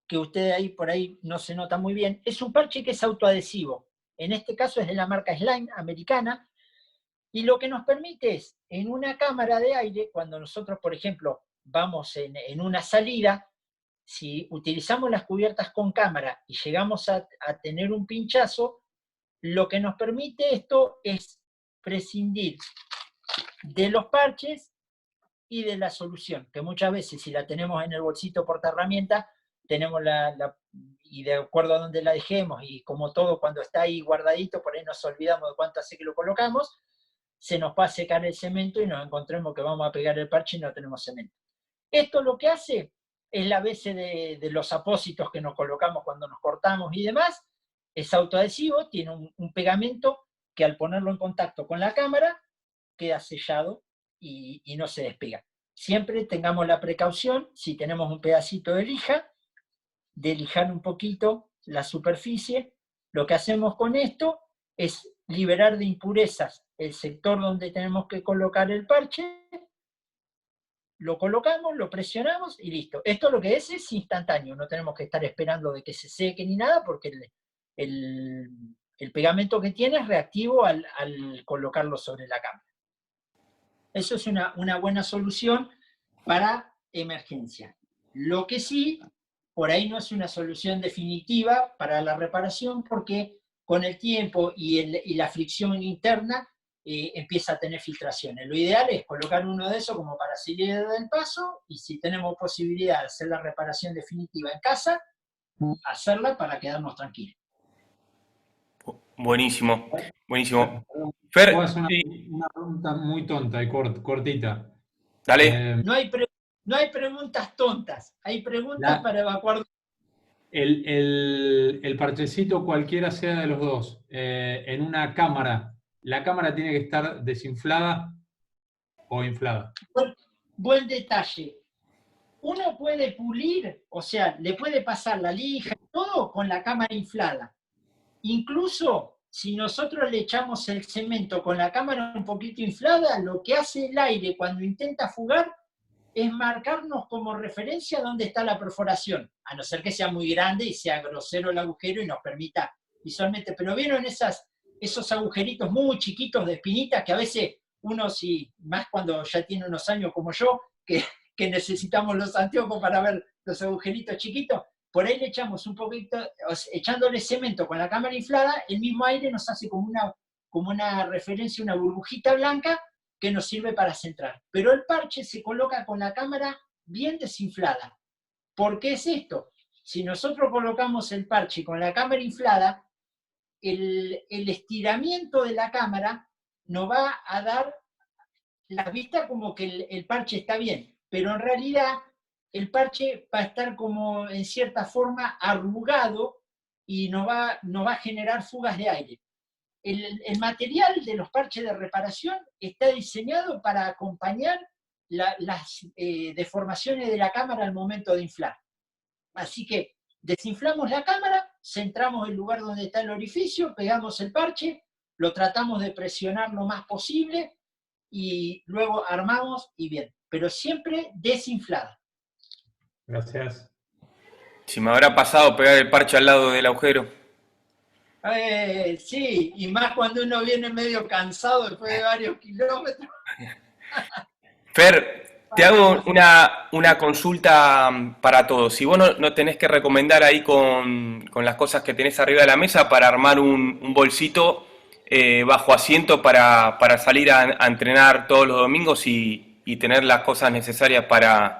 que ustedes ahí por ahí no se nota muy bien. Es un parche que es autoadhesivo. En este caso es de la marca Slime americana, y lo que nos permite es, en una cámara de aire, cuando nosotros, por ejemplo, vamos en una salida, si utilizamos las cubiertas con cámara y llegamos a tener un pinchazo, lo que nos permite esto es prescindir de los parches y de la solución, que muchas veces si la tenemos en el bolsito portaherramientas, tenemos y de acuerdo a donde la dejemos, y como todo cuando está ahí guardadito, por ahí nos olvidamos de cuánto hace que lo colocamos, se nos va a secar el cemento y nos encontremos que vamos a pegar el parche y no tenemos cemento. Esto lo que hace es la base de los apósitos que nos colocamos cuando nos cortamos y demás. Es autoadhesivo, tiene un pegamento que al ponerlo en contacto con la cámara queda sellado y no se despega. Siempre tengamos la precaución, si tenemos un pedacito de lija, de lijar un poquito la superficie. Lo que hacemos con esto es liberar de impurezas el sector donde tenemos que colocar el parche, lo colocamos, lo presionamos y listo. Esto lo que es instantáneo, no tenemos que estar esperando de que se seque ni nada, porque el pegamento que tiene es reactivo al colocarlo sobre la cámara. Eso es una buena solución para emergencia. Lo que sí, por ahí no es una solución definitiva para la reparación, porque con el tiempo y la fricción interna empieza a tener filtraciones. Lo ideal es colocar uno de esos como para salir del paso, y si tenemos posibilidad de hacer la reparación definitiva en casa, hacerla para quedarnos tranquilos. Buenísimo, buenísimo. Puedo Fer, hacer sí, una pregunta muy tonta y dale. cortita. No hay preguntas tontas, hay preguntas para evacuar. El parchecito, cualquiera sea de los dos, en una cámara, ¿la cámara tiene que estar desinflada o inflada? Buen detalle. Uno puede pulir, o sea, le puede pasar la lija y todo con la cámara inflada. Incluso si nosotros le echamos el cemento con la cámara un poquito inflada, lo que hace el aire cuando intenta fugar es marcarnos como referencia dónde está la perforación, a no ser que sea muy grande y sea grosero el agujero y nos permita visualmente. Pero vieron esos agujeritos muy chiquitos de espinitas que a veces uno, si más cuando ya tiene unos años como yo, que necesitamos los anteojos para ver los agujeritos chiquitos, por ahí le echamos un poquito, echándole cemento con la cámara inflada, el mismo aire nos hace como una referencia, una burbujita blanca que nos sirve para centrar. Pero el parche se coloca con la cámara bien desinflada. ¿Por qué es esto? Si nosotros colocamos el parche con la cámara inflada, el estiramiento de la cámara nos va a dar la vista como que el parche está bien, pero en realidad el parche va a estar como en cierta forma arrugado y nos va a generar fugas de aire. El material de los parches de reparación está diseñado para acompañar las deformaciones de la cámara al momento de inflar. Así que desinflamos la cámara, centramos el lugar donde está el orificio, pegamos el parche, lo tratamos de presionar lo más posible y luego armamos y bien, pero siempre desinflada. Gracias. Si me habrá pasado pegar el parche al lado del agujero. Sí, y más cuando uno viene medio cansado después de varios kilómetros. Fer, te hago una consulta para todos. Si vos no tenés que recomendar ahí con las cosas que tenés arriba de la mesa para armar un bolsito bajo asiento para salir a entrenar todos los domingos y tener las cosas necesarias para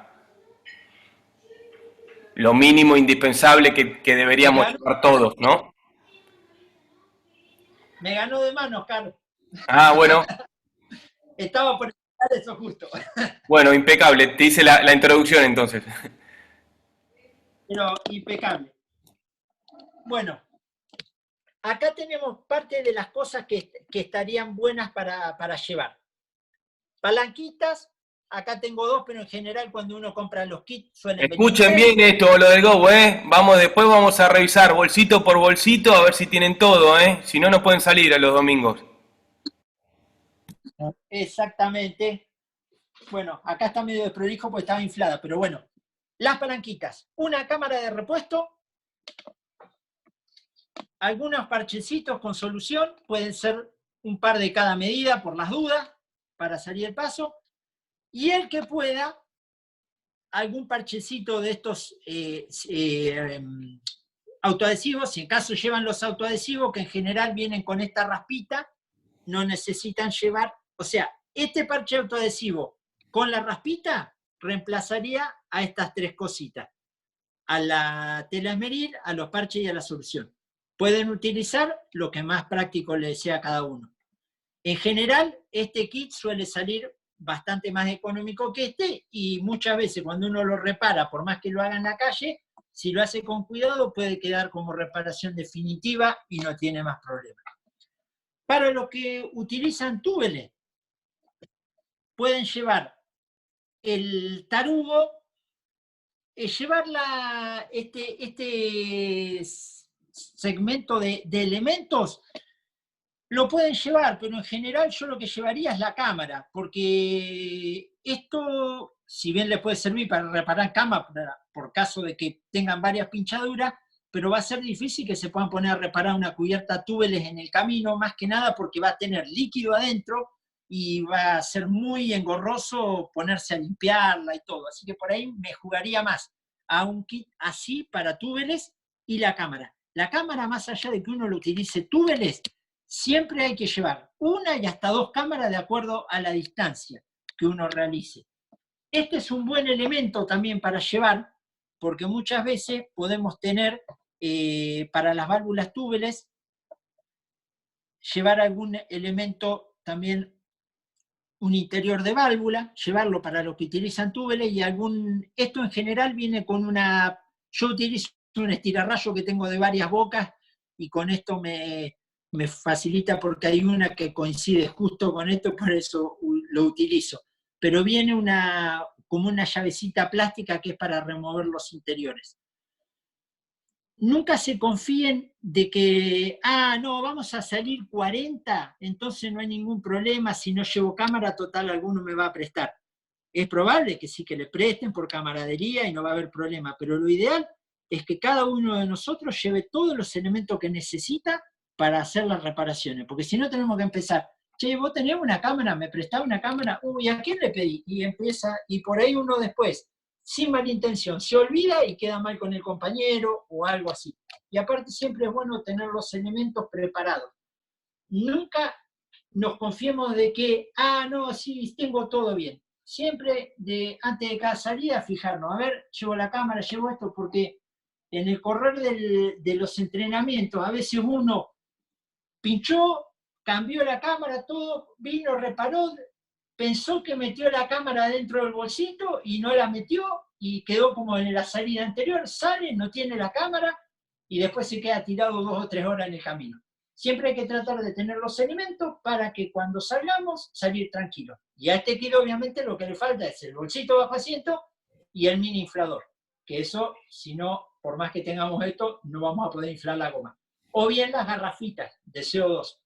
lo mínimo indispensable que deberíamos llevar todos, ¿no? Me ganó de mano, Carlos. Ah, bueno. Estaba por explicar eso justo. Bueno, impecable. Te hice la introducción entonces. Pero impecable. Bueno, acá tenemos parte de las cosas que estarían buenas para llevar. Palanquitas, acá tengo dos, pero en general cuando uno compra los kits suelen Escuchen bien esto, lo del Go, después vamos a revisar bolsito por bolsito a ver si tienen todo, si no pueden salir a los domingos. Exactamente. Bueno, acá está medio desprolijo porque estaba inflada, pero bueno. Las palanquitas, una cámara de repuesto, algunos parchecitos con solución, pueden ser un par de cada medida por las dudas, para salir el paso, y el que pueda, algún parchecito de estos autoadhesivos, si en caso llevan los autoadhesivos, que en general vienen con esta raspita, no necesitan llevar, o sea, este parche autoadhesivo con la raspita reemplazaría a estas tres cositas, a la tela esmeril, a los parches y a la solución. Pueden utilizar lo que más práctico les sea a cada uno. En general, este kit suele salir bastante más económico que este, y muchas veces cuando uno lo repara, por más que lo haga en la calle, si lo hace con cuidado puede quedar como reparación definitiva y no tiene más problemas. Para los que utilizan túbeles, pueden llevar el tarugo, llevar este segmento de elementos, lo pueden llevar, pero en general yo lo que llevaría es la cámara, porque esto, si bien les puede servir para reparar cámara, por caso de que tengan varias pinchaduras, pero va a ser difícil que se puedan poner a reparar una cubierta túbeles en el camino, más que nada porque va a tener líquido adentro y va a ser muy engorroso ponerse a limpiarla y todo. Así que por ahí me jugaría más a un kit así para túbeles y la cámara. La cámara, más allá de que uno lo utilice túbeles, siempre hay que llevar una y hasta dos cámaras de acuerdo a la distancia que uno realice. Este es un buen elemento también para llevar, porque muchas veces podemos tener, para las válvulas túbeles, llevar algún elemento también, un interior de válvula, llevarlo para lo que utilizan túbeles, y esto en general viene con yo utilizo un estirarrayo que tengo de varias bocas, y con esto me facilita porque hay una que coincide justo con esto, por eso lo utilizo. Pero viene como una llavecita plástica que es para remover los interiores. Nunca se confíen de que, no, vamos a salir 40, entonces no hay ningún problema, si no llevo cámara, total, alguno me va a prestar. Es probable que sí que le presten por camaradería y no va a haber problema, pero lo ideal es que cada uno de nosotros lleve todos los elementos que necesita para hacer las reparaciones, porque si no tenemos que empezar, che, vos tenés una cámara, me prestás una cámara, uy, ¿a quién le pedí? Y empieza, y por ahí uno después, sin mala intención, se olvida y queda mal con el compañero o algo así. Y aparte siempre es bueno tener los elementos preparados. Nunca nos confiemos de que, no, sí, tengo todo bien. Siempre antes de cada salida fijarnos, a ver, llevo la cámara, llevo esto, porque en el correr de los entrenamientos a veces uno pinchó, cambió la cámara, todo, vino, reparó, pensó que metió la cámara dentro del bolsito y no la metió y quedó como en la salida anterior, sale, no tiene la cámara y después se queda tirado 2 o 3 horas en el camino. Siempre hay que tratar de tener los elementos para que cuando salgamos, salir tranquilo. Y a este kilo obviamente lo que le falta es el bolsito bajo asiento y el mini inflador, que eso, si no, por más que tengamos esto, no vamos a poder inflar la goma. O bien las garrafitas de CO2.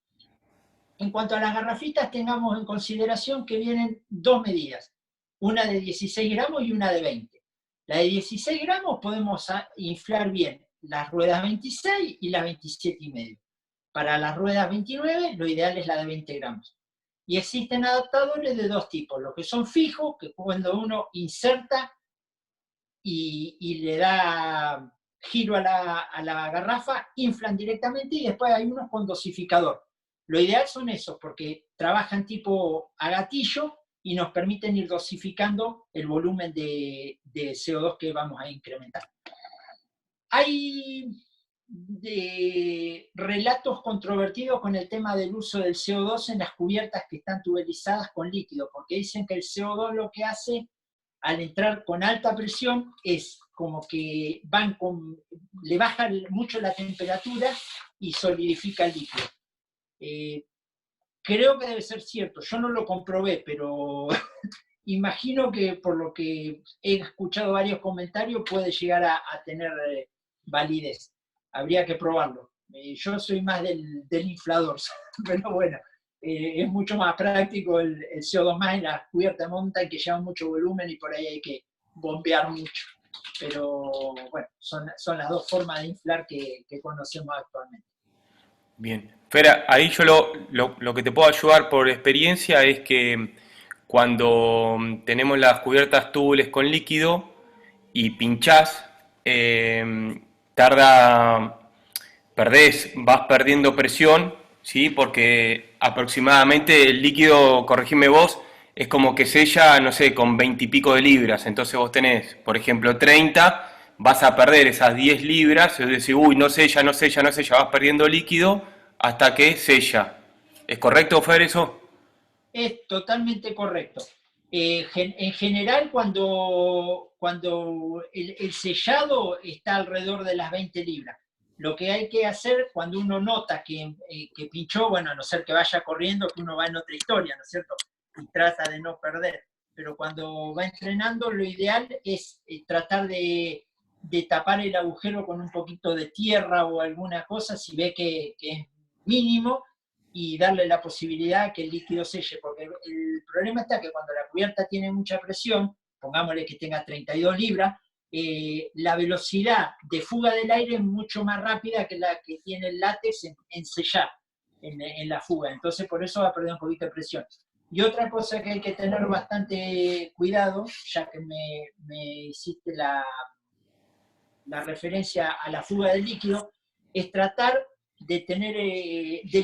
En cuanto a las garrafitas, tengamos en consideración que vienen 2 medidas, una de 16 gramos y una de 20. La de 16 gramos podemos inflar bien las ruedas 26 y las 27,5. Para las ruedas 29, lo ideal es la de 20 gramos. Y existen adaptadores de 2 tipos, los que son fijos, que cuando uno inserta y le da giro a la garrafa, inflan directamente, y después hay unos con dosificador. Lo ideal son esos, porque trabajan tipo a gatillo y nos permiten ir dosificando el volumen de CO2 que vamos a incrementar. Hay relatos controvertidos con el tema del uso del CO2 en las cubiertas que están tubelizadas con líquido, porque dicen que el CO2 lo que hace al entrar con alta presión es como que le baja mucho la temperatura y solidifica el líquido. Creo que debe ser cierto, yo no lo comprobé, pero imagino que por lo que he escuchado varios comentarios puede llegar a tener validez. Habría que probarlo. Yo soy más del inflador, pero bueno, es mucho más práctico el CO2 más en la cubierta de montaña, que lleva mucho volumen y por ahí hay que bombear mucho. Pero bueno, son las 2 formas de inflar que conocemos actualmente. Bien. Fera, ahí yo lo que te puedo ayudar por experiencia es que cuando tenemos las cubiertas tubules con líquido y pinchás, vas perdiendo presión, ¿sí? Porque aproximadamente el líquido, corregime vos, es como que sella, no sé, con 20 y pico de libras. Entonces vos tenés, por ejemplo, 30, vas a perder esas 10 libras, es decir, uy, no sella, vas perdiendo líquido hasta que sella. ¿Es correcto, Fer, eso? Es totalmente correcto. En general, cuando el sellado está alrededor de las 20 libras, lo que hay que hacer cuando uno nota que pinchó, bueno, a no ser que vaya corriendo, que uno va en otra historia, ¿no es cierto? Y trata de no perder. Pero cuando va entrenando, lo ideal es tratar de tapar el agujero con un poquito de tierra o alguna cosa, si ve que es mínimo, y darle la posibilidad que el líquido selle, porque el problema está que cuando la cubierta tiene mucha presión, pongámosle que tenga 32 libras, la velocidad de fuga del aire es mucho más rápida que la que tiene el látex en sellar, en la fuga. Entonces por eso va a perder un poquito de presión. Y otra cosa que hay que tener bastante cuidado, ya que me hiciste la referencia a la fuga del líquido, es tratar de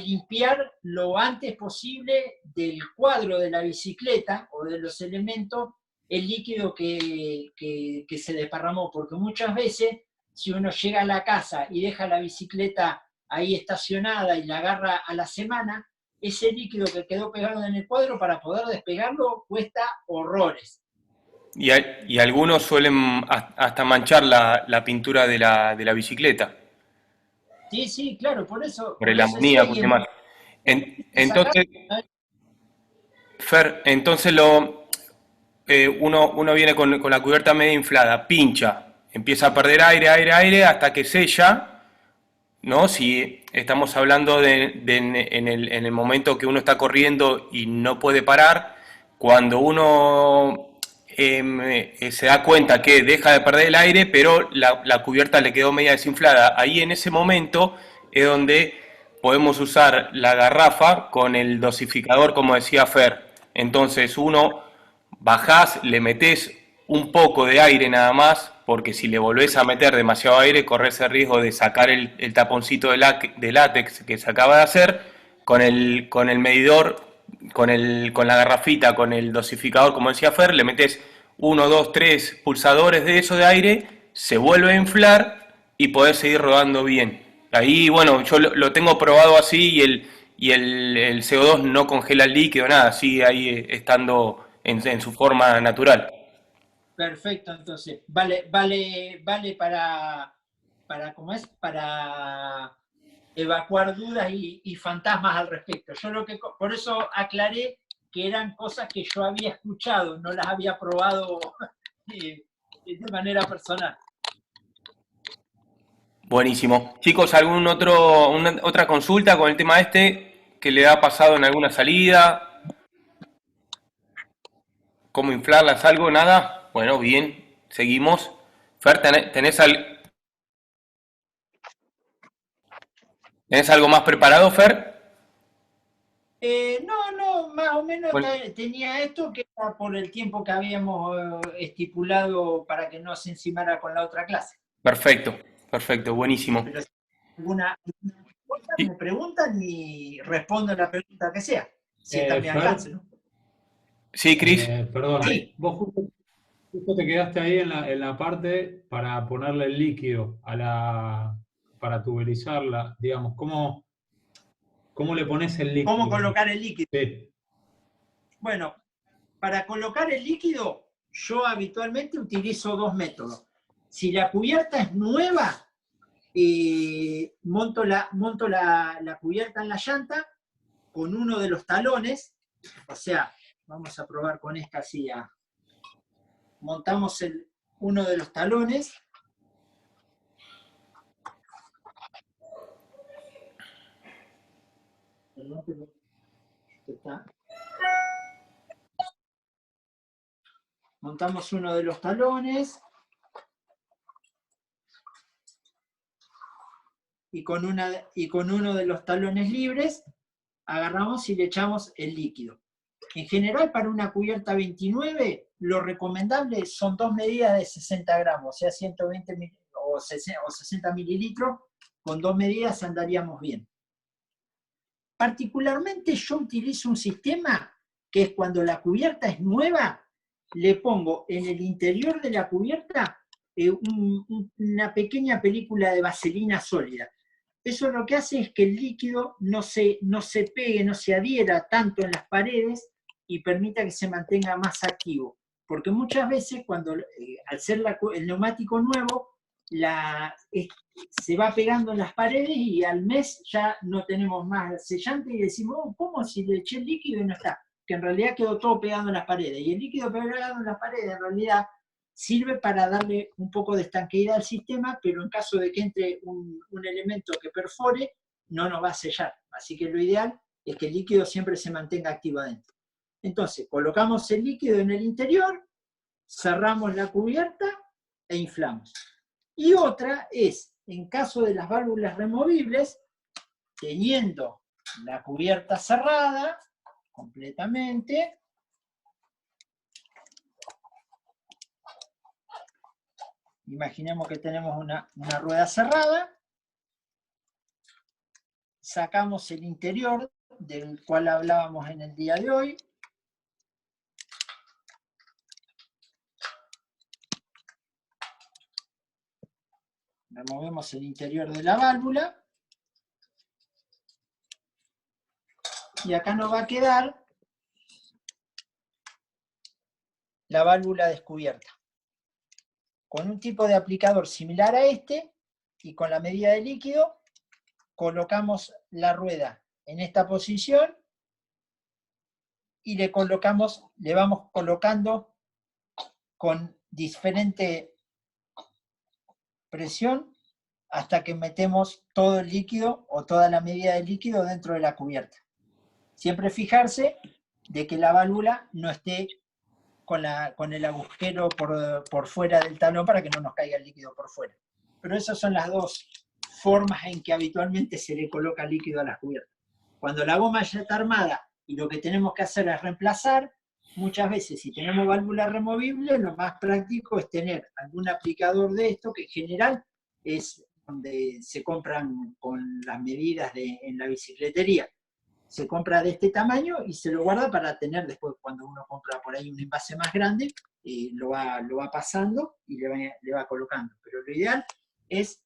limpiar lo antes posible del cuadro de la bicicleta o de los elementos el líquido que se desparramó, porque muchas veces si uno llega a la casa y deja la bicicleta ahí estacionada y la agarra a la semana, ese líquido que quedó pegado en el cuadro para poder despegarlo cuesta horrores. Y algunos suelen hasta manchar la pintura de la bicicleta, Sí, sí, claro, por eso. por el amoníaco y demás. Entonces, Fer, entonces uno viene con la cubierta media inflada, pincha, empieza a perder aire, hasta que sella, ¿no? Si estamos hablando en el momento que uno está corriendo y no puede parar, cuando uno se da cuenta que deja de perder el aire, pero la cubierta le quedó media desinflada. Ahí en ese momento es donde podemos usar la garrafa con el dosificador, como decía Fer. Entonces uno bajás, le metés un poco de aire nada más, porque si le volvés a meter demasiado aire, corres el riesgo de sacar el taponcito de látex que se acaba de hacer, con el medidor, con la garrafita, con el dosificador, como decía Fer, le metés 1, 2, 3 pulsadores de eso de aire, se vuelve a inflar y podés seguir rodando bien. Ahí, bueno, yo lo tengo probado así y el CO2 no congela el líquido, nada, sigue ahí estando en su forma natural. Perfecto, entonces, vale ¿cómo es? Para evacuar dudas y fantasmas al respecto. Por eso aclaré que eran cosas que yo había escuchado, no las había probado de manera personal. Buenísimo. Chicos, otra consulta con el tema este que le ha pasado en alguna salida? ¿Cómo inflarlas? ¿Algo? ¿Nada? Bueno, bien, seguimos. Fer, ¿tenés algo más preparado, Fer? No, más o menos Bueno. tenía esto que era por el tiempo que habíamos estipulado para que no se encimara con la otra clase. Perfecto, buenísimo. Pero si alguna cosa me preguntan y respondo la pregunta que sea, si está a mi alcance, ¿no? Sí, Cris. Perdón, Sí. vos justo te quedaste ahí en la parte para ponerle el líquido para tuberizarla, digamos, ¿cómo le pones el líquido? ¿Cómo colocar el líquido? Sí. Bueno, para colocar el líquido, yo habitualmente utilizo 2 métodos. Si la cubierta es nueva, monto la cubierta en la llanta con uno de los talones, o sea, vamos a probar con esta silla. Montamos uno de los talones. Montamos uno de los talones y con uno de los talones libres agarramos y le echamos el líquido. En general, para una cubierta 29, lo recomendable son 2 medidas de 60 gramos, o sea, 120 o 60 mililitros, con 2 medidas andaríamos bien. Particularmente yo utilizo un sistema que es cuando la cubierta es nueva, le pongo en el interior de la cubierta una pequeña película de vaselina sólida. Eso lo que hace es que el líquido no se pegue, no se adhiera tanto en las paredes y permita que se mantenga más activo. Porque muchas veces, al ser el neumático nuevo, se va pegando en las paredes y al mes ya no tenemos más sellante y decimos, ¿cómo si le eché el líquido y no está? Que en realidad quedó todo pegado en las paredes. Y el líquido pegado en las paredes en realidad sirve para darle un poco de estanqueidad al sistema, pero en caso de que entre un elemento que perfore, no nos va a sellar. Así que lo ideal es que el líquido siempre se mantenga activo adentro. Entonces, colocamos el líquido en el interior, cerramos la cubierta e inflamos. Y otra es, en caso de las válvulas removibles, teniendo la cubierta cerrada completamente, imaginemos que tenemos una rueda cerrada, sacamos el interior del cual hablábamos en el día de hoy, removemos el interior de la válvula. Y acá nos va a quedar la válvula descubierta. Con un tipo de aplicador similar a este y con la medida de líquido, colocamos la rueda en esta posición y le vamos colocando con diferente presión hasta que metemos todo el líquido o toda la medida de líquido dentro de la cubierta. Siempre fijarse de que la válvula no esté con el agujero por fuera del talón para que no nos caiga el líquido por fuera. Pero esas son las dos formas en que habitualmente se le coloca líquido a las cubiertas. Cuando la goma ya está armada y lo que tenemos que hacer es reemplazar, muchas veces si tenemos válvula removible, lo más práctico es tener algún aplicador de esto, que en general es donde se compran con las medidas en la bicicletería. Se compra de este tamaño y se lo guarda para tener después, cuando uno compra por ahí un envase más grande, lo va pasando y le va colocando. Pero lo ideal es,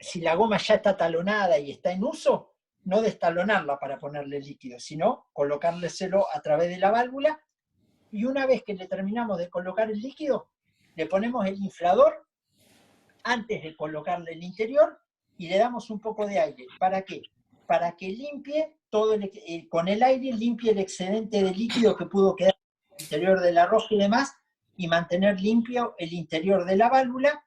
si la goma ya está talonada y está en uso, no destalonarla para ponerle líquido, sino colocárselo a través de la válvula, y una vez que le terminamos de colocar el líquido, le ponemos el inflador antes de colocarle el interior y le damos un poco de aire. ¿Para qué? Para que limpie con el aire limpie el excedente de líquido que pudo quedar en el interior del arroz y demás, y mantener limpio el interior de la válvula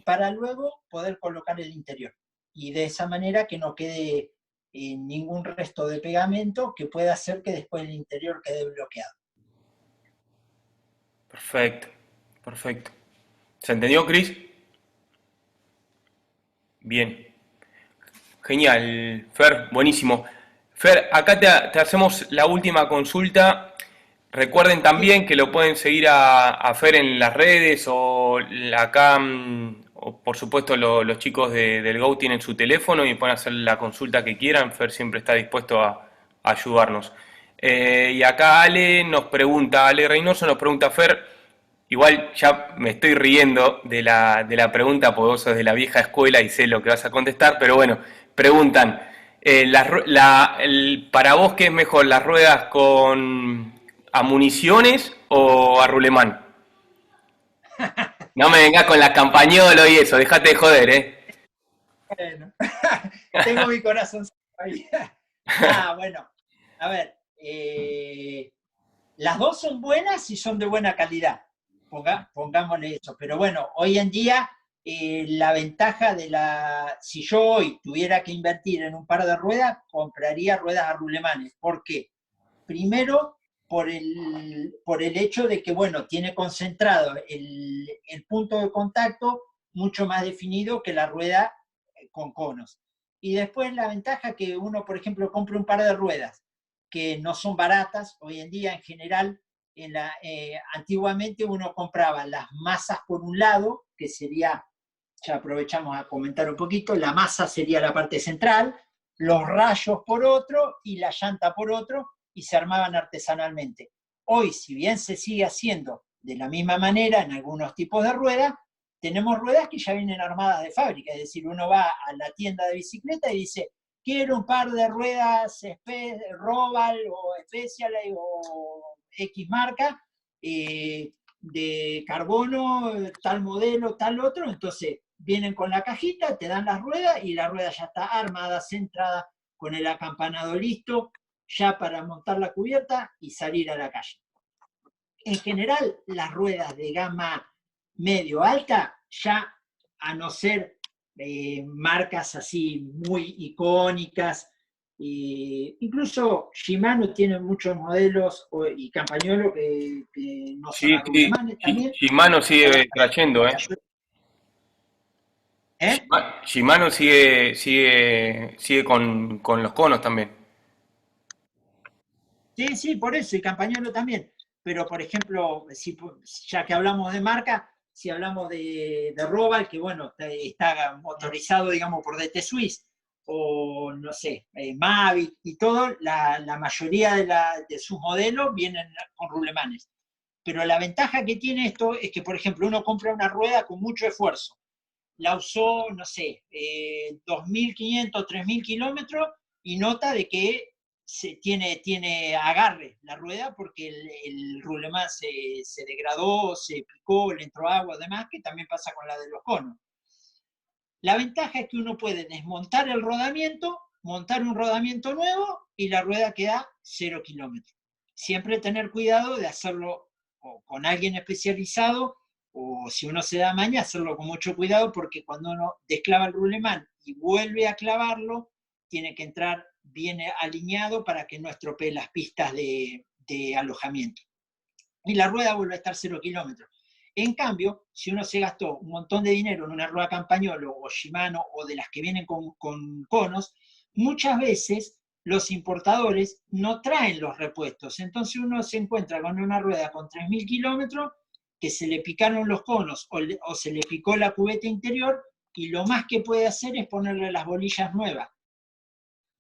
para luego poder colocar el interior. Y de esa manera que no quede ningún resto de pegamento que pueda hacer que después el interior quede bloqueado. Perfecto, perfecto. ¿Se entendió, Cris? Bien. Genial, Fer, buenísimo. Fer, acá te hacemos la última consulta. Recuerden también que lo pueden seguir a Fer en las redes o acá, o por supuesto los chicos del Go tienen su teléfono y pueden hacer la consulta que quieran. Fer siempre está dispuesto a ayudarnos. Y acá Ale Reynoso nos pregunta, Fer, igual ya me estoy riendo de la pregunta porque vos sos de la vieja escuela y sé lo que vas a contestar, pero bueno, preguntan, para vos, ¿qué es mejor, las ruedas a municiones o a rulemán? No me vengas con la campañola y eso, dejate de joder, Bueno, tengo mi corazón ahí. Bueno, a ver, las dos son buenas y son de buena calidad, pongámosle eso, pero bueno, hoy en día la ventaja si yo hoy tuviera que invertir en un par de ruedas, compraría ruedas a rulemanes. ¿Por qué? Primero, por el hecho de que, bueno, tiene concentrado el punto de contacto mucho más definido que la rueda con conos. Y después la ventaja que uno, por ejemplo, compra un par de ruedas que no son baratas. Hoy en día, en general, antiguamente uno compraba las masas por un lado, que sería, ya aprovechamos a comentar un poquito, la masa sería la parte central, los rayos por otro y la llanta por otro, y se armaban artesanalmente. Hoy, si bien se sigue haciendo de la misma manera en algunos tipos de ruedas, tenemos ruedas que ya vienen armadas de fábrica, es decir, uno va a la tienda de bicicleta y dice, quiero un par de ruedas Roval o Specialized o X marca, de carbono, tal modelo, tal otro, entonces vienen con la cajita, te dan las ruedas y la rueda ya está armada, centrada, con el acampanado listo, ya para montar la cubierta y salir a la calle. En general, las ruedas de gama medio-alta, ya a no ser marcas así muy icónicas, incluso Shimano tiene muchos modelos y Campagnolo que no son rulemanes también. Shimano sigue trayendo, Shimano sigue con los conos también. Sí, por eso, y Campagnolo también. Pero, por ejemplo, ya que hablamos de marca, si hablamos de Roval, que bueno, está motorizado, digamos, por DT Swiss, o no sé, Mavic y todo, la mayoría de sus modelos vienen con rulemanes. Pero la ventaja que tiene esto es que, por ejemplo, uno compra una rueda con mucho esfuerzo, la usó, no sé, 2.500, 3.000 kilómetros y nota de que tiene agarre la rueda porque el rulemán se degradó, se picó, le entró agua, además, que también pasa con la de los conos. La ventaja es que uno puede desmontar el rodamiento, montar un rodamiento nuevo y la rueda queda 0 kilómetros. Siempre tener cuidado de hacerlo con alguien especializado, o si uno se da maña, hacerlo con mucho cuidado, porque cuando uno desclava el rulemán y vuelve a clavarlo, tiene que entrar bien alineado para que no estropee las pistas de alojamiento. Y la rueda vuelve a estar 0 kilómetros. En cambio, si uno se gastó un montón de dinero en una rueda Campagnolo o Shimano o de las que vienen con conos, muchas veces los importadores no traen los repuestos. Entonces uno se encuentra con una rueda con 3.000 kilómetros que se le picaron los conos o se le picó la cubeta interior y lo más que puede hacer es ponerle las bolillas nuevas,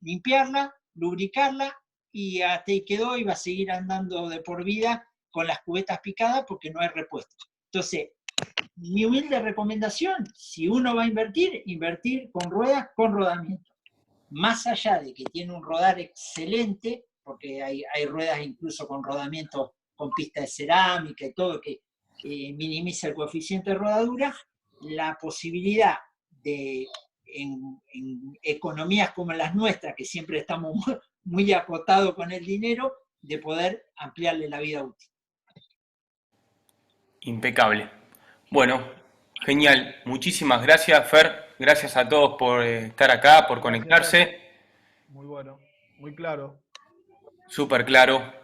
limpiarla, lubricarla y hasta ahí quedó y va a seguir andando de por vida con las cubetas picadas porque no hay repuesto. Entonces, mi humilde recomendación, si uno va a invertir con ruedas, con rodamiento. Más allá de que tiene un rodar excelente, porque hay ruedas incluso con rodamiento con pista de cerámica y todo, que minimiza el coeficiente de rodadura, la posibilidad de, en economías como las nuestras, que siempre estamos muy acotados con el dinero, de poder ampliarle la vida útil. Impecable. Bueno, genial. Muchísimas gracias, Fer. Gracias a todos por estar acá, por conectarse. Muy bueno, muy claro. Súper claro.